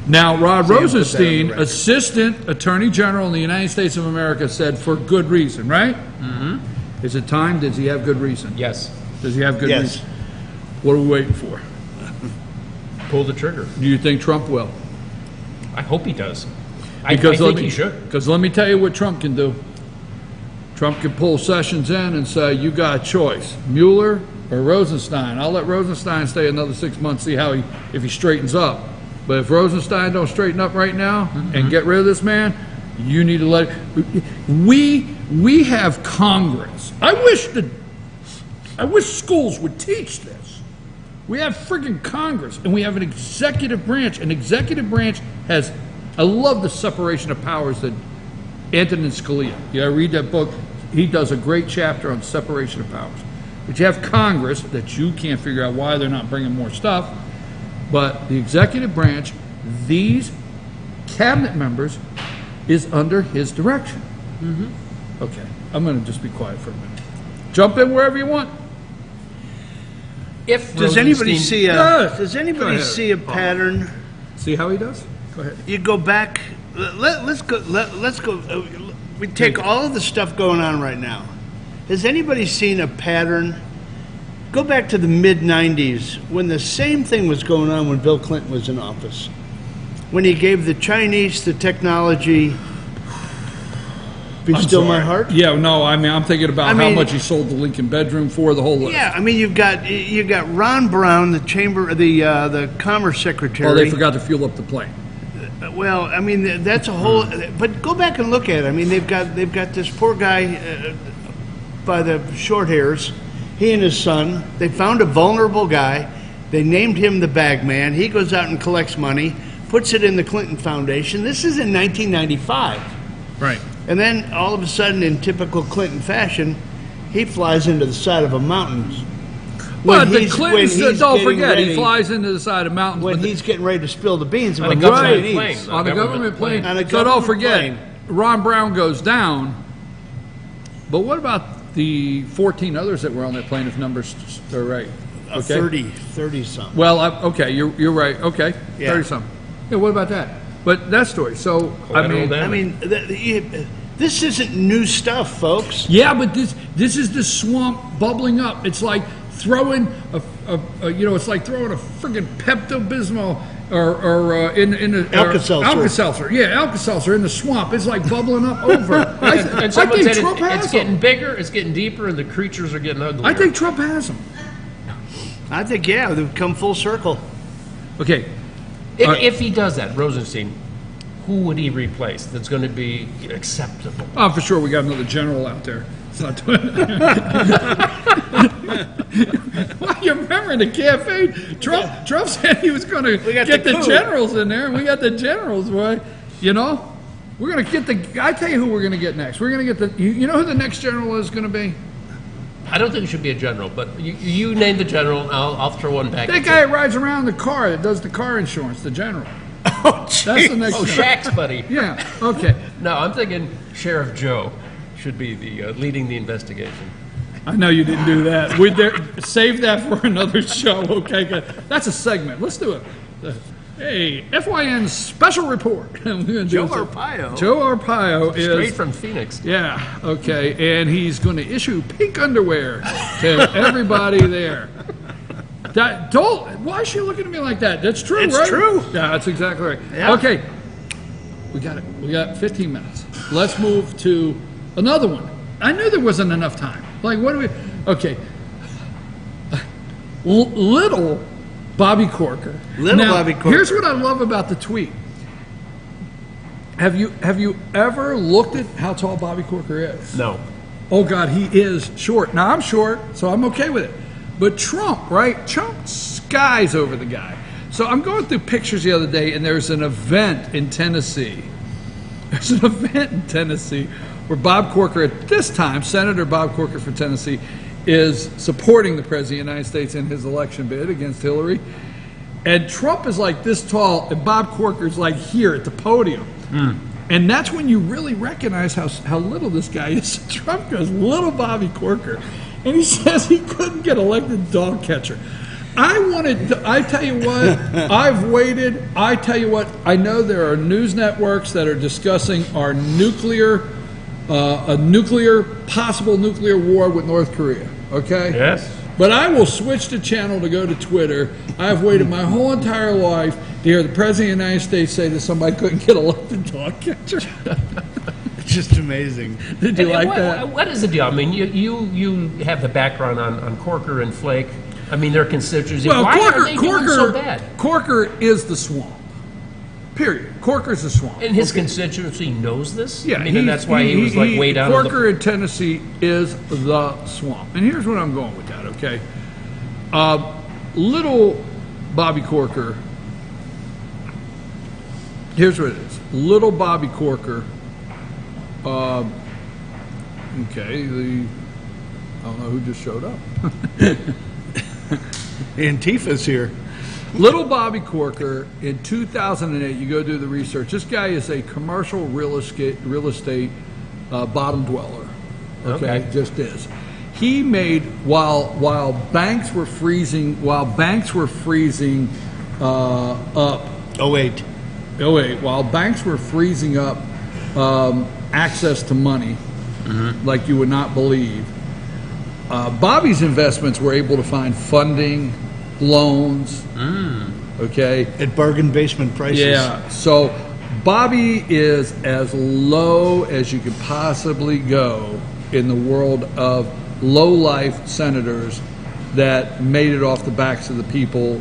Now, Rod Rosenstein, Assistant Attorney General in the United States of America, said for good reason, right? Is it time? Does he have good reason? Yes. Does he have good reason? What are we waiting for? Pull the trigger. Do you think Trump will? I hope he does. I think he should. Because let me tell you what Trump can do. Trump can pull Sessions in and say, you got a choice, Mueller or Rosenstein. I'll let Rosenstein stay another 6 months, see how if he straightens up. But if Rosenstein don't straighten up right now and get rid of this man, you need to let we have Congress. I wish schools would teach this. We have friggin' Congress, and we have an executive branch. An executive branch has, I love the separation of powers that Antonin Scalia. You gotta read that book. He does a great chapter on separation of powers. But you have Congress that you can't figure out why they're not bringing more stuff. But the executive branch, these cabinet members, is under his direction. Okay, I'm going to just be quiet for a minute. Jump in wherever you want. Does anybody see a pattern? See how he does? Go ahead. You go back. Let's go. We take all of the stuff going on right now. Has anybody seen a pattern? Go back to the mid-'90s when the same thing was going on when Bill Clinton was in office. When he gave the Chinese the technology. Be still my heart? Yeah, no, I mean, I'm thinking about how much he sold the Lincoln bedroom for, the whole list. Yeah, I mean, you got Ron Brown, the Commerce Secretary. Oh, they forgot to fuel up the plane. Well, I mean, that's a whole. But go back and look at it. I mean, they've got this poor guy by the short hairs. He and his son. They found a vulnerable guy. They named him the bag man. He goes out and collects money, puts it in the Clinton Foundation. This is in 1995. Right. And then all of a sudden, in typical Clinton fashion, he flies into the side of a mountain. But the Clintons, don't forget, he flies into the side of mountains. When he's getting ready to spill the beans on a government plane. On a government plane. So don't forget, Ron Brown goes down. But what about the 14 others that were on that plane, if numbers are right? Okay. 30 something. Well, okay, you're right. Okay, Yeah. 30 something. Yeah, what about that? But that story. So I mean, this isn't new stuff, folks. Yeah, but this is the swamp bubbling up. It's like throwing it's like throwing a friggin' Pepto-Bismol or in the Alka-Seltzer. Alka-Seltzer. Yeah, Alka-Seltzer in the swamp. It's like bubbling up over. And someone said it's getting bigger, it's getting deeper, and the creatures are getting uglier. I think Trump has them. I think, they've come full circle. Okay. If he does that, Rosenstein, who would he replace that's going to be acceptable? Oh, for sure, we got another general out there. It's not doing Well, you remember in the cafe, Trump said he was going to get the generals in there, and we got the generals, boy. You know, we're going to get I tell you who we're going to get next. We're going to get you know who the next general is going to be? I don't think it should be a general, but you name the general, and I'll throw one back. That guy that rides around in the car that does the car insurance, the general. Oh, geez. That's the next Shaq's buddy. Yeah, okay. No, I'm thinking Sheriff Joe should be the leading the investigation. I know you didn't do that. Save that for another show, okay? That's a segment. Let's do it. Hey, FYN special report. Joe Arpaio. Joe Arpaio is straight from Phoenix. Yeah, okay, and he's going to issue pink underwear to everybody there. Why is she looking at me like that? That's true, It's right? true. Yeah, that's exactly right. Yeah. Okay, we got it. We got 15 minutes. Let's move to another one. I knew there wasn't enough time. Like, what do we? Okay, little Bobby Corker. Bobby Corker. Here's what I love about the tweet. Have you ever looked at how tall Bobby Corker is? No. Oh God, he is short. Now I'm short, so I'm okay with it. But Trump, right? Trump skies over the guy. So I'm going through pictures the other day, and there's an event in Tennessee. There's an event in Tennessee where Bob Corker, at this time, Senator Bob Corker for Tennessee, is supporting the President of the United States in his election bid against Hillary. And Trump is like this tall, and Bob Corker's like here at the podium. And that's when you really recognize how little this guy is. Trump goes, little Bobby Corker. And he says he couldn't get elected dog catcher. I tell you what, I've waited. I tell you what, I know there are news networks that are discussing our possible nuclear war with North Korea, okay? Yes. But I will switch the channel to go to Twitter. I've waited my whole entire life to hear the President of the United States say that somebody couldn't get elected dog catcher. It's just amazing. Did you like that? What is the deal? I mean, you have the background on Corker and Flake. I mean, their constituency. Well, Why are they doing so bad? Corker is the swamp. Period. Corker's the swamp. And his constituency knows this? Yeah, I mean, and that's why he was like way down. Corker in Tennessee is the swamp. And here's where I'm going with that, okay? Little Bobby Corker, here's what it is. Little Bobby Corker, okay, I don't know who just showed up. Antifa's here. Little Bobby Corker, in 2008, you go do the research. This guy is a commercial real estate bottom dweller. Okay, just is. He made while banks were freezing up. 08. While banks were freezing up access to money, like you would not believe. Bobby's investments were able to find funding, loans, okay? At bargain basement prices. Yeah, so Bobby is as low as you could possibly go in the world of low-life senators that made it off the backs of the people,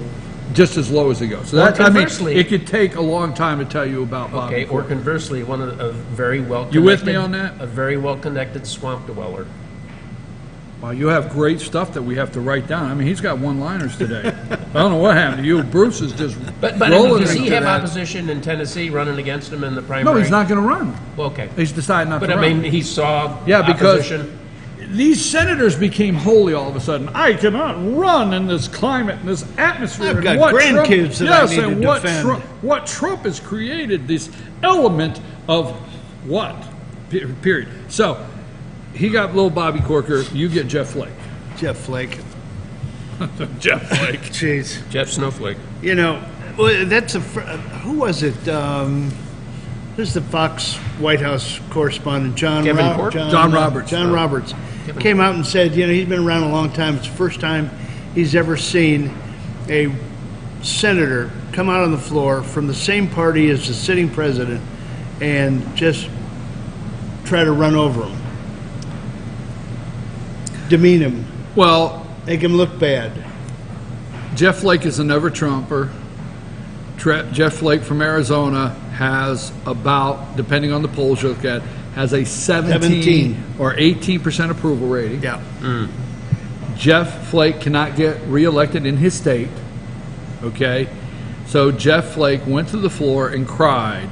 just as low as they go. So that, I mean, it could take a long time to tell you about Bobby. Okay, or conversely, one of a very well. You with me on that? A very well-connected swamp dweller. Well, you have great stuff that we have to write down. I mean, he's got one-liners today. I don't know what happened to you. Bruce is just but rolling does he into have that. opposition in Tennessee running against him in the primary? No, he's not going to run. Well, okay. He's decided not to But run. I mean, he saw because opposition. These senators became holy all of a sudden. I cannot run in this climate, in this atmosphere. I've got and what grandkids Trump, that I yes, need and to what defend. What Trump has created, this element of what? Period. So, he got little Bobby Corker. You get Jeff Flake. Jeff Flake. Jeff Flake. Jeez. Jeff Snowflake. You know, well, that's who was it? Who's the Fox White House correspondent? John Roberts. John Roberts came out and said, you know, he's been around a long time. It's the first time he's ever seen a senator come out on the floor from the same party as the sitting president and just try to run over him, demean him. Well, make him look bad. Jeff Flake is a never Trumper. Jeff Flake from Arizona has about, depending on the polls you look at, has a 17 or 18% approval rating. Yeah. Jeff Flake cannot get reelected in his state. Okay? So Jeff Flake went to the floor and cried,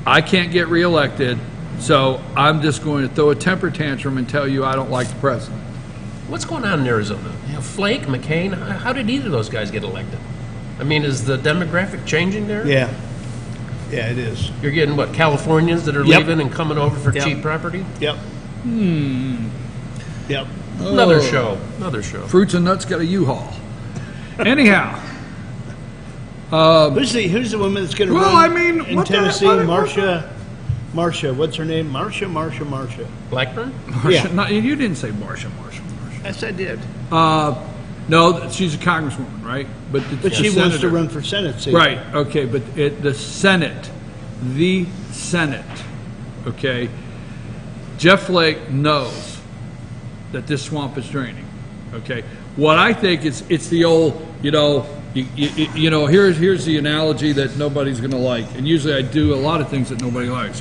I can't get reelected, so I'm just going to throw a temper tantrum and tell you I don't like the president. What's going on in Arizona? You know, Flake, McCain, how did either of those guys get elected? I mean, is the demographic changing there? Yeah. Yeah, it is. You're getting, what, Californians that are leaving and coming over for cheap property? Yep. Yep. Another show. Another show. Fruits and Nuts got a U-Haul. Anyhow. Who's the woman that's going to run I mean, in Tennessee? Marsha, what's her name? Marsha. Blackburn? Marsha, Yeah. No, you didn't say Marsha. Yes, I did. Now, No, she's a congresswoman, right? But She wants to run for Senate seat. Right, okay, but the Senate, okay? Jeff Flake knows that this swamp is draining, okay? What I think is, it's the old, here's the analogy that nobody's gonna like, and usually I do a lot of things that nobody likes.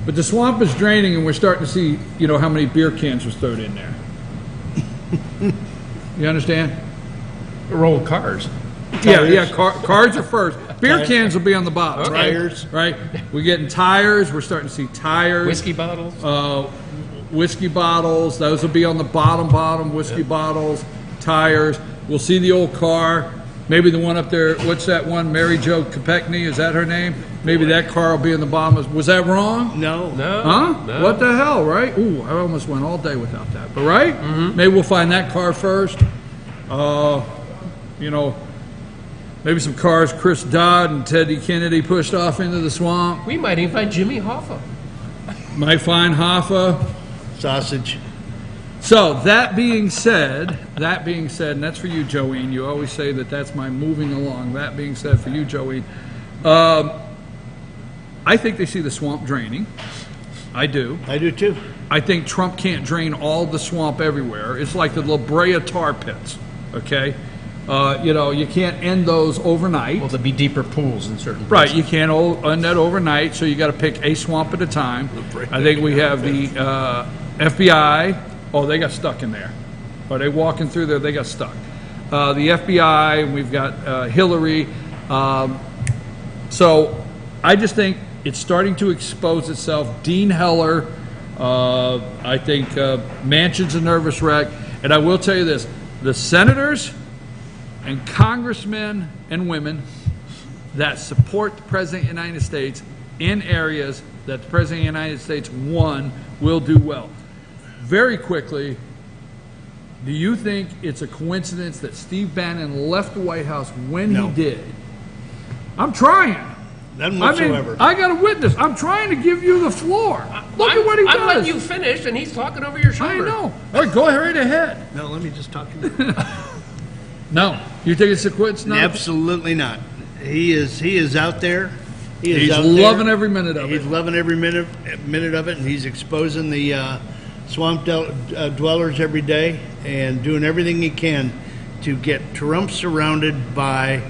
But the swamp is draining, and we're starting to see, how many beer cans was thrown in there. You understand? Roll cars. Yeah, cars are first. Beer cans will be on the bottom, Tires. right? We're getting tires. We're starting to see tires. Whiskey bottles. Whiskey bottles. Those will be on the bottom. Whiskey bottles, tires. We'll see the old car. Maybe the one up there. What's that one? Mary Jo Kopechne. Is that her name? Maybe that car will be in the bottom. Was that wrong? No. Huh? No. What the hell, right? Ooh, I almost went all day without that. But right? Mm-hmm. Maybe we'll find that car first. Maybe some cars Chris Dodd and Teddy Kennedy pushed off into the swamp. We might even find Jimmy Hoffa. Might find Hoffa. Sausage. So that being said, and that's for you, Joeen. You always say that's my moving along. That being said, for you, Joeen, I think they see the swamp draining. I do. I do too. I think Trump can't drain all the swamp everywhere. It's like the La Brea tar pits, okay? You can't end those overnight. Well, there'll be deeper pools in certain places. Right, you can't end that overnight, so you got to pick a swamp at a time. I think we have the FBI. Oh, they got stuck in there. Are they walking through there? They got stuck. The FBI, and we've got Hillary. So I just think it's starting to expose itself. Dean Heller, I think Manchin's a nervous wreck. And I will tell you this, the senators and congressmen and women that support the President of the United States in areas that the President of the United States won will do well. Very quickly, do you think it's a coincidence that Steve Bannon left the White House when he did? I'm trying. None whatsoever. I got a witness. I'm trying to give you the floor. Look at what he does. I'm letting you finish, and he's talking over your shoulder. I know. All right, go right ahead. No, let me just talk to you. No. You think it's a coincidence? Absolutely not. He is out there. He's loving every minute of it. He's loving every minute of it, and he's exposing the swamp dwellers every day and doing everything he can to get Trump surrounded by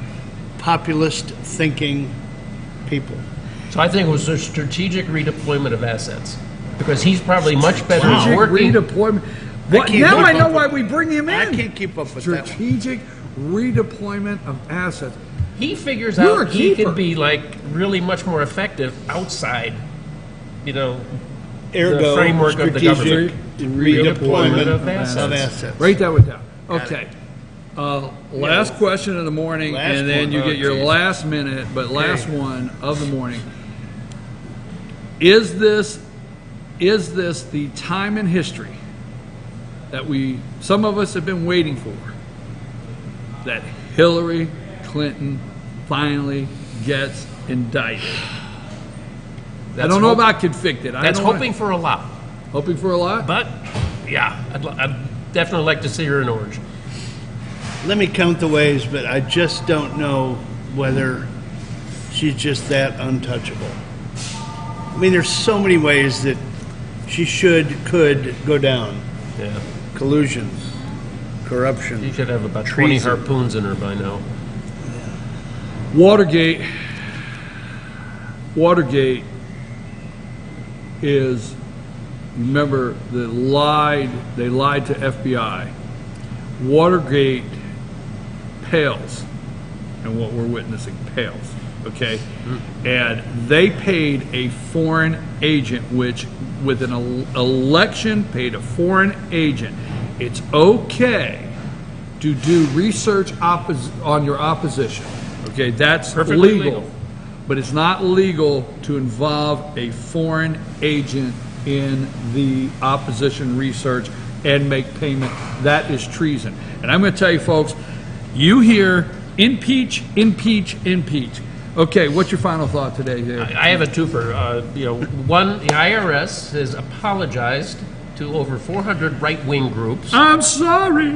populist thinking people. So I think it was a strategic redeployment of assets, because he's probably much better at working. Redeployment. Now I know why we bring him in. I can't keep up with that. Strategic redeployment of assets. He figures out he could be really much more effective outside, the framework of the government. Redeployment of assets. Write that one down. Okay. Last question of the morning, and then you get your last minute, but last one of the morning. Is this the time in history that some of us have been waiting for, that Hillary Clinton finally gets indicted? I don't know about convicted. That's hoping for a lot. Hoping for a lot? But, yeah, I'd definitely like to see her in orange. Let me count the ways, but I just don't know whether she's just that untouchable. I mean, there's so many ways that she could go down. Yeah. Collusion, corruption. She should have about treason. 20 harpoons in her by now. Watergate is, remember, they lied to FBI. Watergate pales, and what we're witnessing pales, okay? And they paid a foreign agent, which with an election paid a foreign agent. It's okay to do research on your opposition, okay? That's Perfectly legal. But it's not legal to involve a foreign agent in the opposition research and make payment. That is treason. And I'm going to tell you, folks, you hear impeach, impeach, impeach. Okay, what's your final thought today, Dave? I have a twofer. One, the IRS has apologized to over 400 right-wing groups. I'm sorry.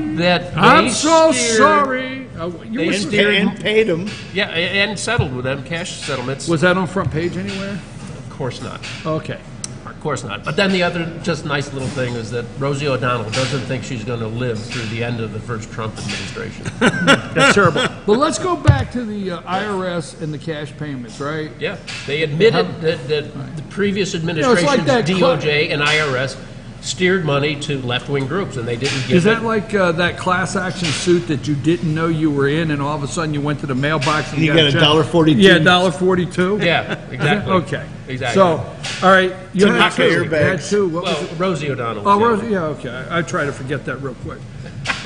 I'm so sorry. And paid them. Yeah, and settled with them, cash settlements. Was that on front page anywhere? Of course not. Okay. Of course not. But then the other just nice little thing is that Rosie O'Donnell doesn't think she's going to live through the end of the first Trump administration. That's terrible. But let's go back to the IRS and the cash payments, right? Yeah. They admitted that the previous administration's DOJ and IRS steered money to left-wing groups, and they didn't give Is that like that class action suit that you didn't know you were in, and all of a sudden you went to the mailbox and you got $1.42? Yeah, $1.42? Yeah, exactly. Okay. Exactly. So, all right. You had airbags. two. What was it? Rosie O'Donnell. Oh, Rosie, yeah, okay. I try to forget that real quick.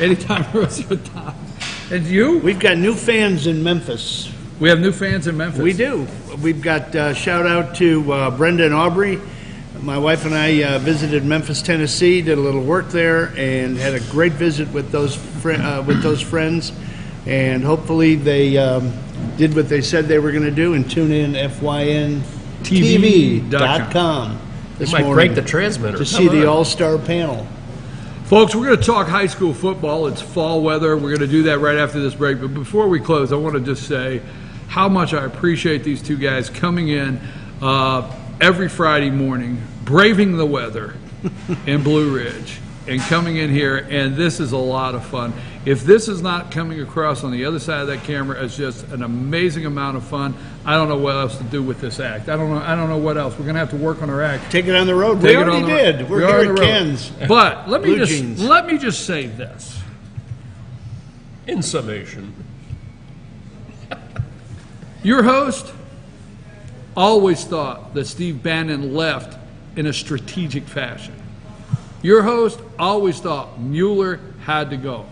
Anytime Rosie O'Donnell. And you? We've got new fans in Memphis. We have new fans in Memphis? We do. We've got shout out to Brenda and Aubrey. My wife and I visited Memphis, Tennessee, did a little work there, and had a great visit with those friends. And hopefully they did what they said they were going to do and tune in FYNTV.com this might morning break the transmitter to see the all-star panel. Folks, we're going to talk high school football. It's fall weather. We're going to do that right after this break. But before we close, I want to just say how much I appreciate these two guys coming in every Friday morning, braving the weather in Blue Ridge, and coming in here, and this is a lot of fun. If this is not coming across on the other side of that camera as just an amazing amount of fun, I don't know what else to do with this act. I don't know what else. We're going to have to work on our act. Take it on the road. We already did. We're here at Ken's. But let me just say this. In summation, your host always thought that Steve Bannon left in a strategic fashion. Your host always thought Mueller had to go.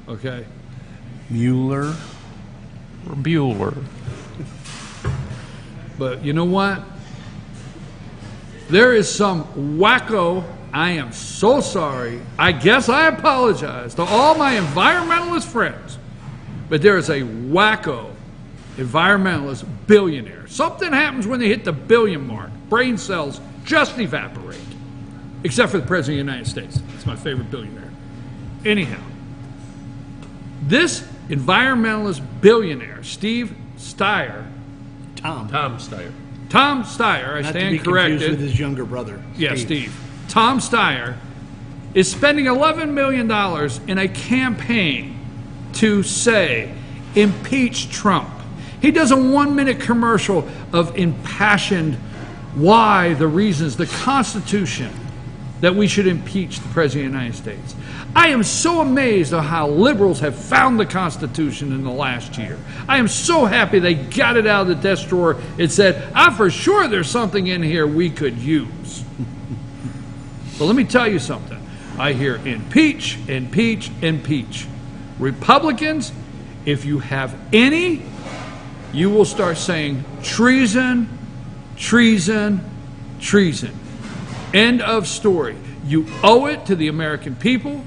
Okay? Mueller. But you know what? There is some wacko, I am so sorry, I guess I apologize to all my environmentalist friends, but there is a wacko environmentalist billionaire. Something happens when they hit the billion mark. Brain cells just evaporate. Except for the President of the United States. That's my favorite billionaire. Anyhow, this environmentalist billionaire, Steve Steyer. Tom Steyer. Tom Steyer, I stand corrected. Not to be confused with his younger brother. Yeah, Steve. Tom Steyer is spending $11 million in a campaign to say, impeach Trump. He does a 1-minute commercial of impassioned why, the reasons, the Constitution that we should impeach the President of the United States. I am so amazed at how liberals have found the Constitution in the last year. I am so happy they got it out of the desk drawer and said, for sure there's something in here we could use. But let me tell you something. I hear impeach, impeach, impeach. Republicans, if you have any, you will start saying treason, treason, treason. End of story. You owe it to the American people.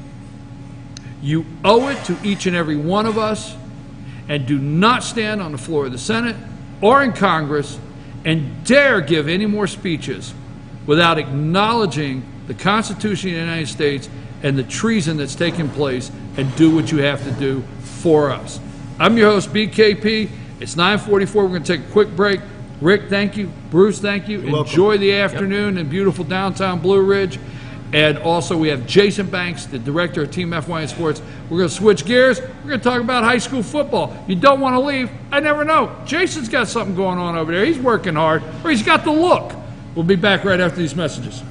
You owe it to each and every one of us. And do not stand on the floor of the Senate or in Congress and dare give any more speeches without acknowledging the Constitution of the United States and the treason that's taken place, and do what you have to do for us. I'm your host, BKP. It's 9:44. We're going to take a quick break. Rick, thank you. Bruce, thank you. Enjoy the afternoon in beautiful downtown Blue Ridge. And also we have Jason Banks, the director of Team FYN Sports. We're going to switch gears. We're going to talk about high school football. You don't want to leave. I never know. Jason's got something going on over there. He's working hard, or he's got the look. We'll be back right after these messages.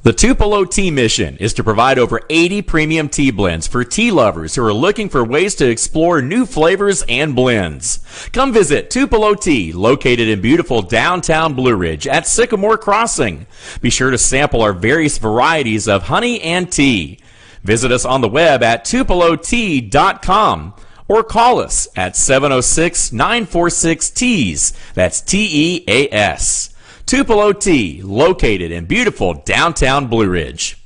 The Tupelo Tea Mission is to provide over 80 premium tea blends for tea lovers who are looking for ways to explore new flavors and blends. Come visit Tupelo Tea, located in beautiful downtown Blue Ridge at Sycamore Crossing. Be sure to sample our various varieties of honey and tea. Visit us on the web at tupelotea.com or call us at 706-946-TEAS. That's TEAS. Tupelo Tea, located in beautiful downtown Blue Ridge.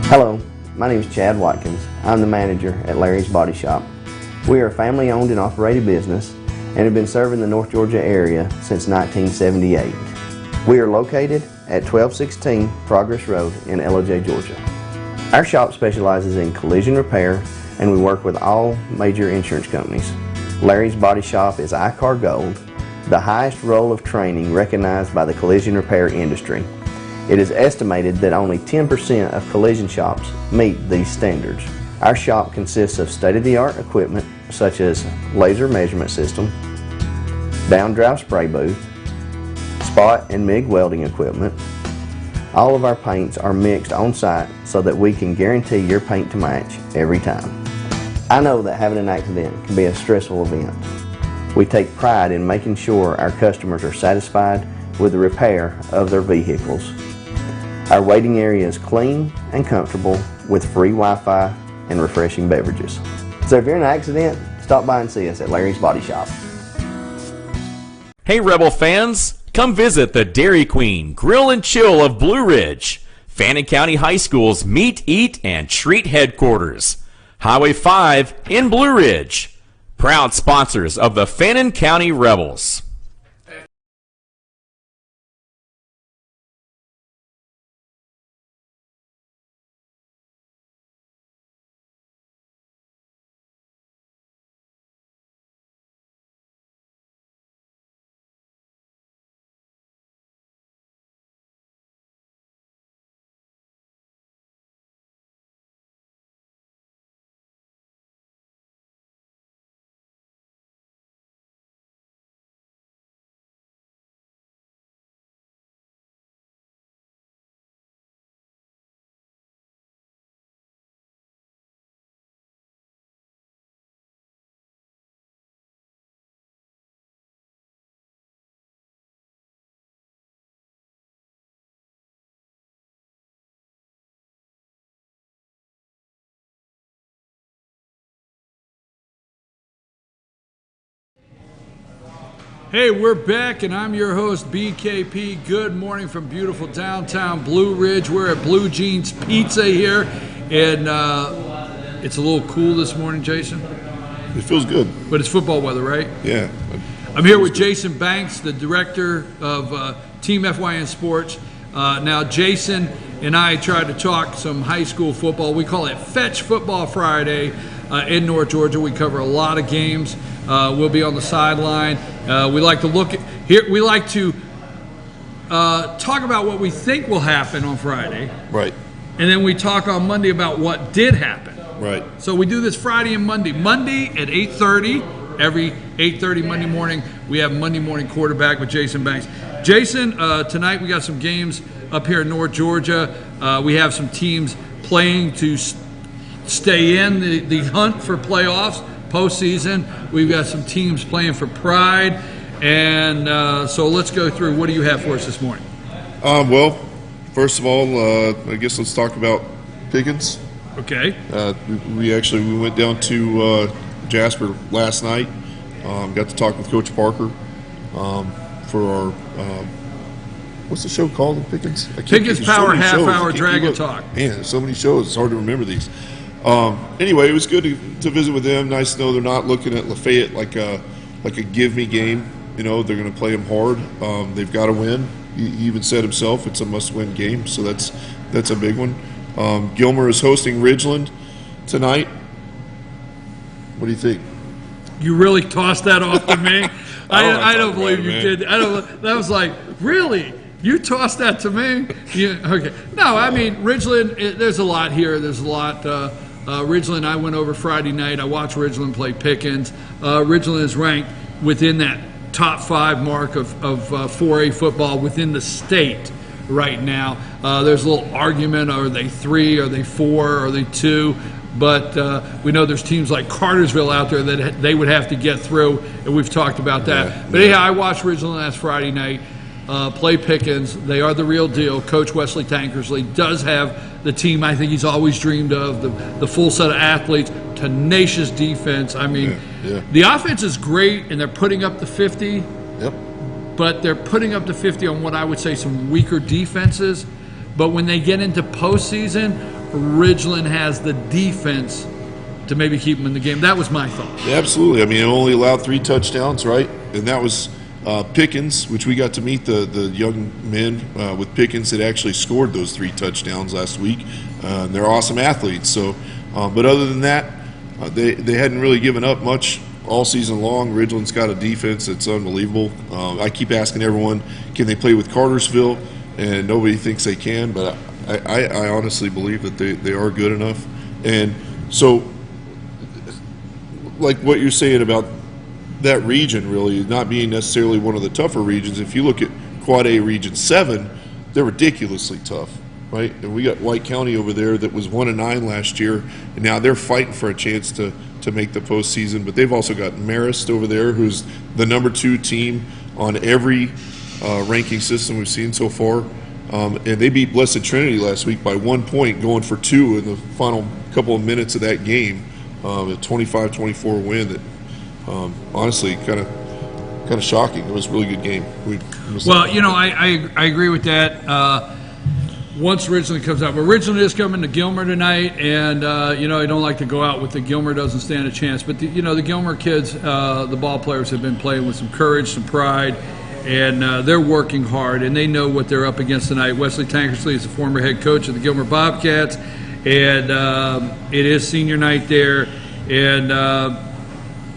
Hello, my name is Chad Watkins. I'm the manager at Larry's Body Shop. We are a family-owned and operated business and have been serving the North Georgia area since 1978. We are located at 1216 Progress Road in LOJ, Georgia. Our shop specializes in collision repair and we work with all major insurance companies. Larry's Body Shop is ICAR Gold, the highest role of training recognized by the collision repair industry. It is estimated that only 10% of collision shops meet these standards. Our shop consists of state-of-the-art equipment such as laser measurement system, down-drive spray booth, spot and MIG welding equipment. All of our paints are mixed on-site so that we can guarantee your paint to match every time. I know that having an accident can be a stressful event. We take pride in making sure our customers are satisfied with the repair of their vehicles. Our waiting area is clean and comfortable with free Wi-Fi and refreshing beverages. So if you're in an accident, stop by and see us at Larry's Body Shop. Hey Rebel fans, come visit the Dairy Queen Grill and Chill of Blue Ridge, Fannin County High School's Meet, Eat, and Treat headquarters. Highway 5 in Blue Ridge. Proud sponsors of the Fannin County Rebels. Hey, we're back, and I'm your host, BKP. Good morning from beautiful downtown Blue Ridge. We're at Blue Jeans Pizza here, and it's a little cool this morning, Jason. It feels good. But it's football weather, right? Yeah. I'm here with Jason Banks, the director of Team FYN Sports. Now, Jason and I tried to talk some high school football. We call it Fetch Football Friday in North Georgia. We cover a lot of games. We'll be on the sideline. We like to look at here. We like to talk about what we think will happen on Friday. Right. And then we talk on Monday about what did happen. Right. So we do this Friday and Monday. Monday at 8:30. Every 8:30 Monday morning, we have Monday Morning Quarterback with Jason Banks. Jason, tonight we got some games up here in North Georgia. We have some teams playing to stay in the hunt for playoffs, postseason. We've got some teams playing for pride. And so let's go through. What do you have for us this morning? Well, first of all, I guess let's talk about Pickens. Okay. We went down to Jasper last night. Got to talk with Coach Parker for our what's the show called? Pickens? Pickens Power Half Hour Dragon Talk. Man, there's so many shows. It's hard to remember these. Anyway, it was good to visit with them. Nice to know they're not looking at Lafayette like a give me game. You know, they're going to play them hard. They've got to win. He even said himself it's a must-win game, so that's a big one. Gilmer is hosting Ridgeland tonight. What do you think? You really tossed that off to me? I don't believe you did. That was like, really? You tossed that to me? Okay. No, I mean, Ridgeland, there's a lot here. There's a lot. Ridgeland, I went over Friday night. I watched Ridgeland play Pickens. Ridgeland is ranked within that top 5 mark of 4A football within the state right now. There's a little argument, are they 3, are they 4, are they 2? But we know there's teams like Cartersville out there that they would have to get through, and we've talked about that. Yeah, but anyhow, I watched Ridgeland last Friday night play Pickens. They are the real deal. Coach Wesley Tankersley does have the team I think he's always dreamed of, the full set of athletes, tenacious defense. I mean, the offense is great, and they're putting up the 50. Yep. But they're putting up the 50 on what I would say some weaker defenses. But when they get into postseason, Ridgeland has the defense to maybe keep them in the game. That was my thought. Yeah, absolutely. I mean, it only allowed 3 touchdowns, right? And that was Pickens, which we got to meet the young men with Pickens that actually scored those 3 touchdowns last week. They're awesome athletes. So, but other than that, they hadn't really given up much all season long. Ridgeland's got a defense that's unbelievable. I keep asking everyone, can they play with Cartersville? And nobody thinks they can, but I honestly believe that they are good enough. And so, like what you're saying about that region really not being necessarily one of the tougher regions, if you look at Quad A Region 7, they're ridiculously tough, right? And we got White County over there that was 1-9 last year, and now they're fighting for a chance to make the postseason. But they've also got Marist over there, who's the number 2 team on every ranking system we've seen so far. And they beat Blessed Trinity last week by 1 point, going for 2 in the final couple of minutes of that game. A 25-24 win that honestly kind of shocking. It was a really good game. I agree with that. Once Ridgeland comes out, but Ridgeland is coming to Gilmer tonight, and I don't like to go out with the Gilmer doesn't stand a chance. But the Gilmer kids, the ball players have been playing with some courage, some pride, and they're working hard, and they know what they're up against tonight. Wesley Tankersley is the former head coach of the Gilmer Bobcats. And it is senior night there, and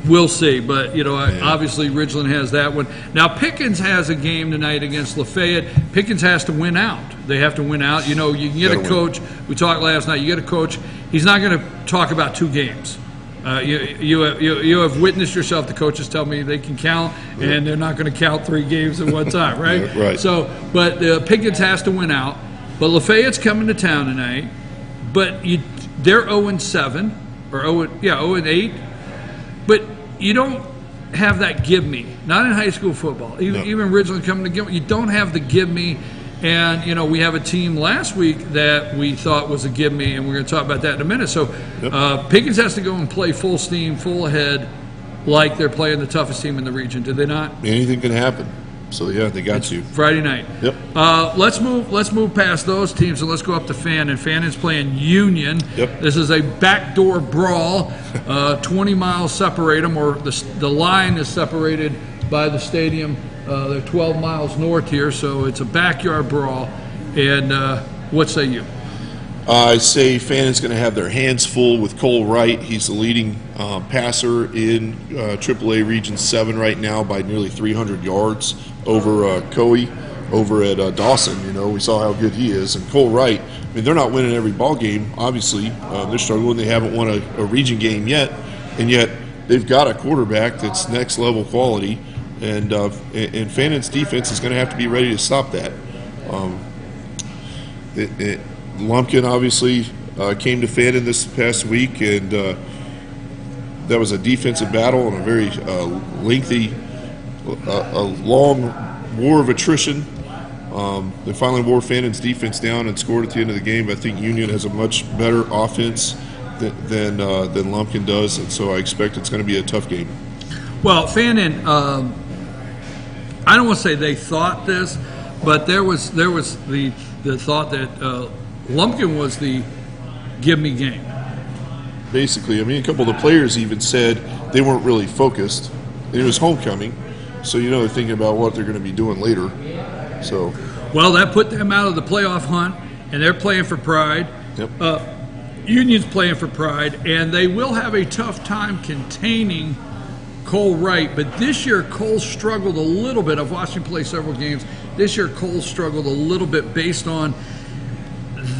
we'll see. But, obviously Ridgeland has that one. Now, Pickens has a game tonight against Lafayette. Pickens has to win out. They have to win out. You can get a coach. We talked last night. You get a coach. He's not going to talk about 2 games. You have witnessed yourself. The coaches tell me they can count, and they're not going to count 3 games at one time, right? Yeah, right. So, but Pickens has to win out. But Lafayette's coming to town tonight. But they're 0-7 or 0-8. But you don't have that give me. Not in high school football. Even Ridgeland coming to Gilmer, you don't have the give me. And we have a team last week that we thought was a give me, and we're going to talk about that in a minute. So Pickens has to go and play full steam, full ahead, like they're playing the toughest team in the region. Did they not? Anything can happen. So yeah, they got you. Friday night. Yep. Let's move past those teams and let's go up to Fannin. Fannon's playing Union. Yep. This is a backdoor brawl. 20 miles separate them, or the line is separated by the stadium. They're 12 miles north here, so it's a backyard brawl. And what say you? I say Fannon's going to have their hands full with Cole Wright. He's the leading passer in AAA Region 7 right now by nearly 300 yards over Coe over at Dawson. We saw how good he is. And Cole Wright, I mean, they're not winning every ball game, obviously. They're struggling. They haven't won a region game yet. And yet they've got a quarterback that's next-level quality. And Fannon's defense is going to have to be ready to stop that. Lumpkin obviously came to Fannin this past week, and that was a defensive battle and a very lengthy, a long war of attrition. They finally wore Fannon's defense down and scored at the end of the game. I think Union has a much better offense than Lumpkin does, and so I expect it's going to be a tough game. Well, Fannin, I don't want to say they thought this, but there was the thought that Lumpkin was the give-me game. Basically, I mean, a couple of the players even said they weren't really focused. It was homecoming, so they're thinking about what they're going to be doing later. So, well, that put them out of the playoff hunt, and they're playing for pride. Yep. Union's playing for pride, and they will have a tough time containing Cole Wright. But this year, Cole struggled a little bit. I've watched him play several games. This year, Cole struggled a little bit based on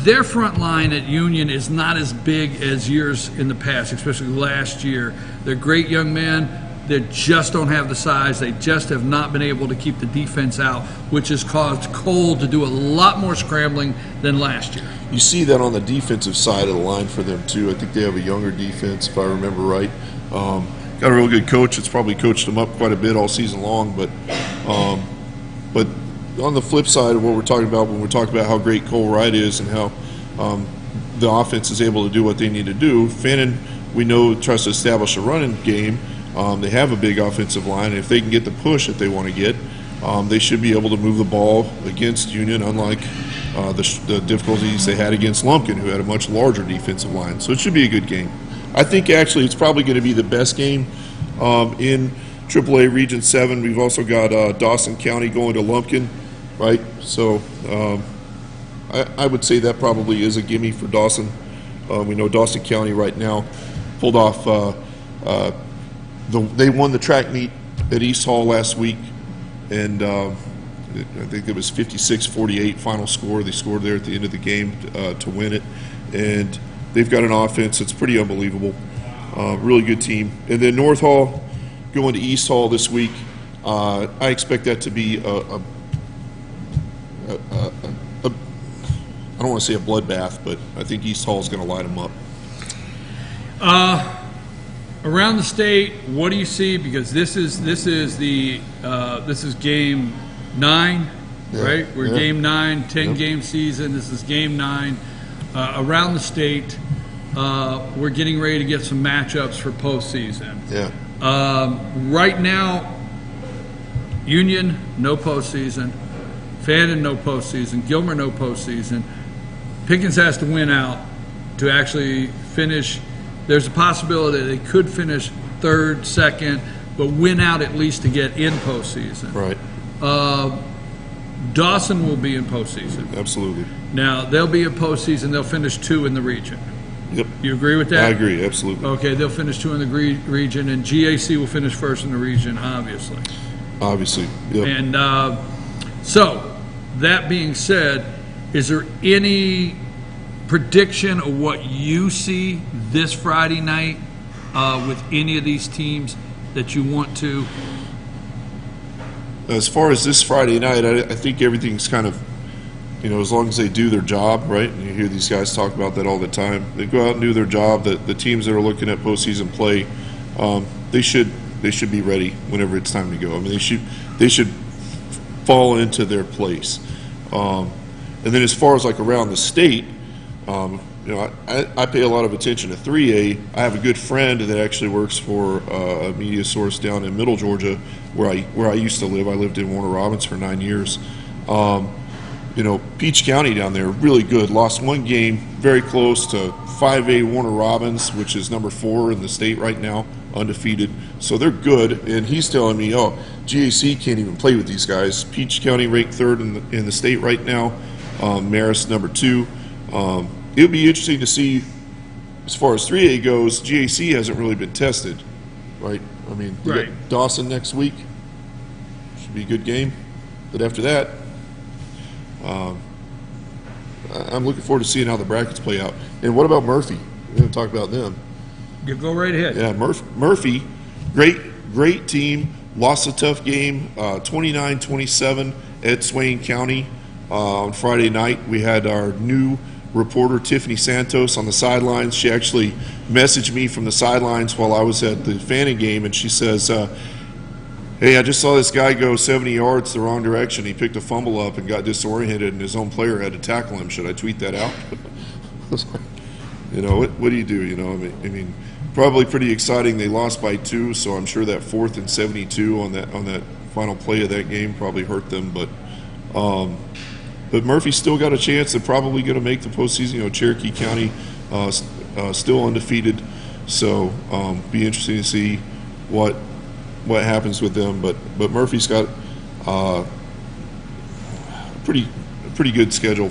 their front line at Union is not as big as years in the past, especially last year. They're great young men. They just don't have the size. They just have not been able to keep the defense out, which has caused Cole to do a lot more scrambling than last year. You see that on the defensive side of the line for them, too. I think they have a younger defense, if I remember right. Got a real good coach that's probably coached them up quite a bit all season long. But on the flip side of what we're talking about when we're talking about how great Cole Wright is and how the offense is able to do what they need to do, Fannin, we know, tries to establish a running game. They have a big offensive line, and if they can get the push that they want to get, they should be able to move the ball against Union, unlike the difficulties they had against Lumpkin, who had a much larger defensive line. So it should be a good game. I think actually it's probably going to be the best game in AAA Region 7. We've also got Dawson County going to Lumpkin, right? So I would say that probably is a gimme for Dawson. We know Dawson County right now pulled off, they won the track meet at East Hall last week, and I think it was 56-48 final score. They scored there at the end of the game to win it, and they've got an offense that's pretty unbelievable. Really good team. And then North Hall going to East Hall this week. I expect that to be I don't want to say a bloodbath, but I think East Hall is going to light them up. Around the state, what do you see? Because this is game 9, right? We're game 9, 10-game season. This is game 9. Around the state, we're getting ready to get some matchups for postseason. Yeah. Right now, Union, no postseason. Fannin, no postseason. Gilmer, no postseason. Pickens has to win out to actually finish. There's a possibility they could finish 3rd, 2nd, but win out at least to get in postseason. Right. Dawson will be in postseason. Absolutely. Now, they'll be in postseason. They'll finish 2 in the region. Yep. You agree with that? I agree, absolutely. Okay, they'll finish 2 in the region, and GAC will finish 1st in the region, obviously. Obviously, yep. And so, that being said, is there any prediction of what you see this Friday night with any of these teams that you want to? As far as this Friday night, I think everything's kind of, as long as they do their job, right? And you hear these guys talk about that all the time. They go out and do their job. The teams that are looking at postseason play, they should be ready whenever it's time to go. I mean, they should fall into their place. And then as far as like around the state, I pay a lot of attention to 3A. I have a good friend that actually works for a media source down in Middle Georgia, where I used to live. I lived in Warner Robins for 9 years. Peach County down there, really good. Lost 1 game, very close to 5A Warner Robins, which is number 4 in the state right now, undefeated. So they're good. And he's telling me, GAC can't even play with these guys. Peach County ranked 3rd in the state right now. Marist number 2. It'll be interesting to see, as far as 3A goes, GAC hasn't really been tested, right? I mean, we got Dawson next week. Should be a good game. But after that, I'm looking forward to seeing how the brackets play out. And what about Murphy? We didn't talk about them. You go right ahead. Yeah, Murphy, great team. Lost a tough game, 29-27 at Swain County on Friday night. We had our new reporter Tiffany Santos on the sidelines. She actually messaged me from the sidelines while I was at the Fannin game, and she says, hey, I just saw this guy go 70 yards the wrong direction. He picked a fumble up and got disoriented, and his own player had to tackle him. Should I tweet that out? I was like, what do you do? I mean, probably pretty exciting. They lost by 2, so I'm sure that 4th and 72 on that final play of that game probably hurt them. But Murphy's still got a chance. They're probably going to make the postseason. Cherokee County still undefeated, so be interesting to see what happens with them. But Murphy's got a pretty good schedule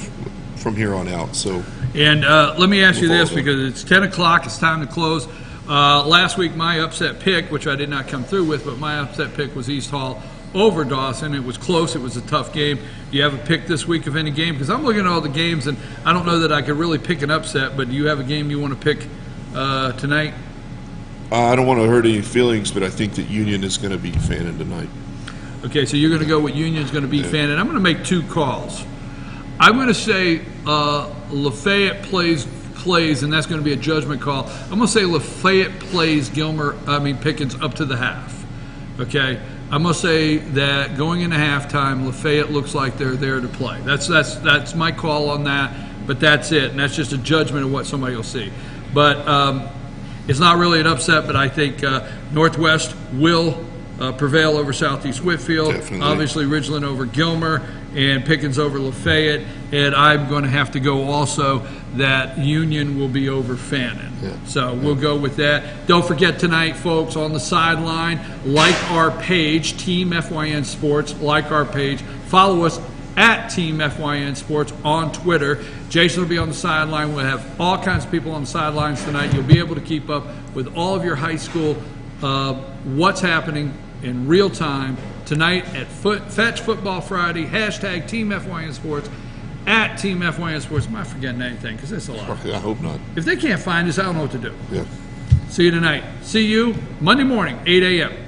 from here on out. So. And let me ask you this, because it's 10 o'clock. It's time to close. Last week, my upset pick, which I did not come through with, but my upset pick was East Hall over Dawson. It was close. It was a tough game. Do you have a pick this week of any game? Because I'm looking at all the games, and I don't know that I could really pick an upset, but do you have a game you want to pick tonight? I don't want to hurt any feelings, but I think that Union is going to beat Fannin tonight. Okay, so you're going to go with Union's going to beat Fannin. I'm going to make 2 calls. I'm going to say Lafayette plays, and that's going to be a judgment call. I'm going to say Lafayette plays Pickens up to the half. Okay? I'm going to say that going into halftime, Lafayette looks like they're there to play. That's my call on that, but that's it, and that's just a judgment of what somebody will see. But it's not really an upset, but I think Northwest will prevail over Southeast Whitfield. Definitely. Obviously, Ridgeland over Gilmer, and Pickens over Lafayette, and I'm going to have to go also that Union will be over Fannin. So we'll go with that. Don't forget tonight, folks, on the sideline, like our page, Team FYN Sports, like our page. Follow us at Team FYN Sports on Twitter. Jason will be on the sideline. We'll have all kinds of people on the sidelines tonight. You'll be able to keep up with all of your high school, what's happening in real time tonight at Fetch Football Friday, hashtag Team FYN Sports, at Team FYN Sports. Am I forgetting anything? Because it's a lot. I hope not. If they can't find us, I don't know what to do. Yeah. See you tonight. See you Monday morning, 8 a.m.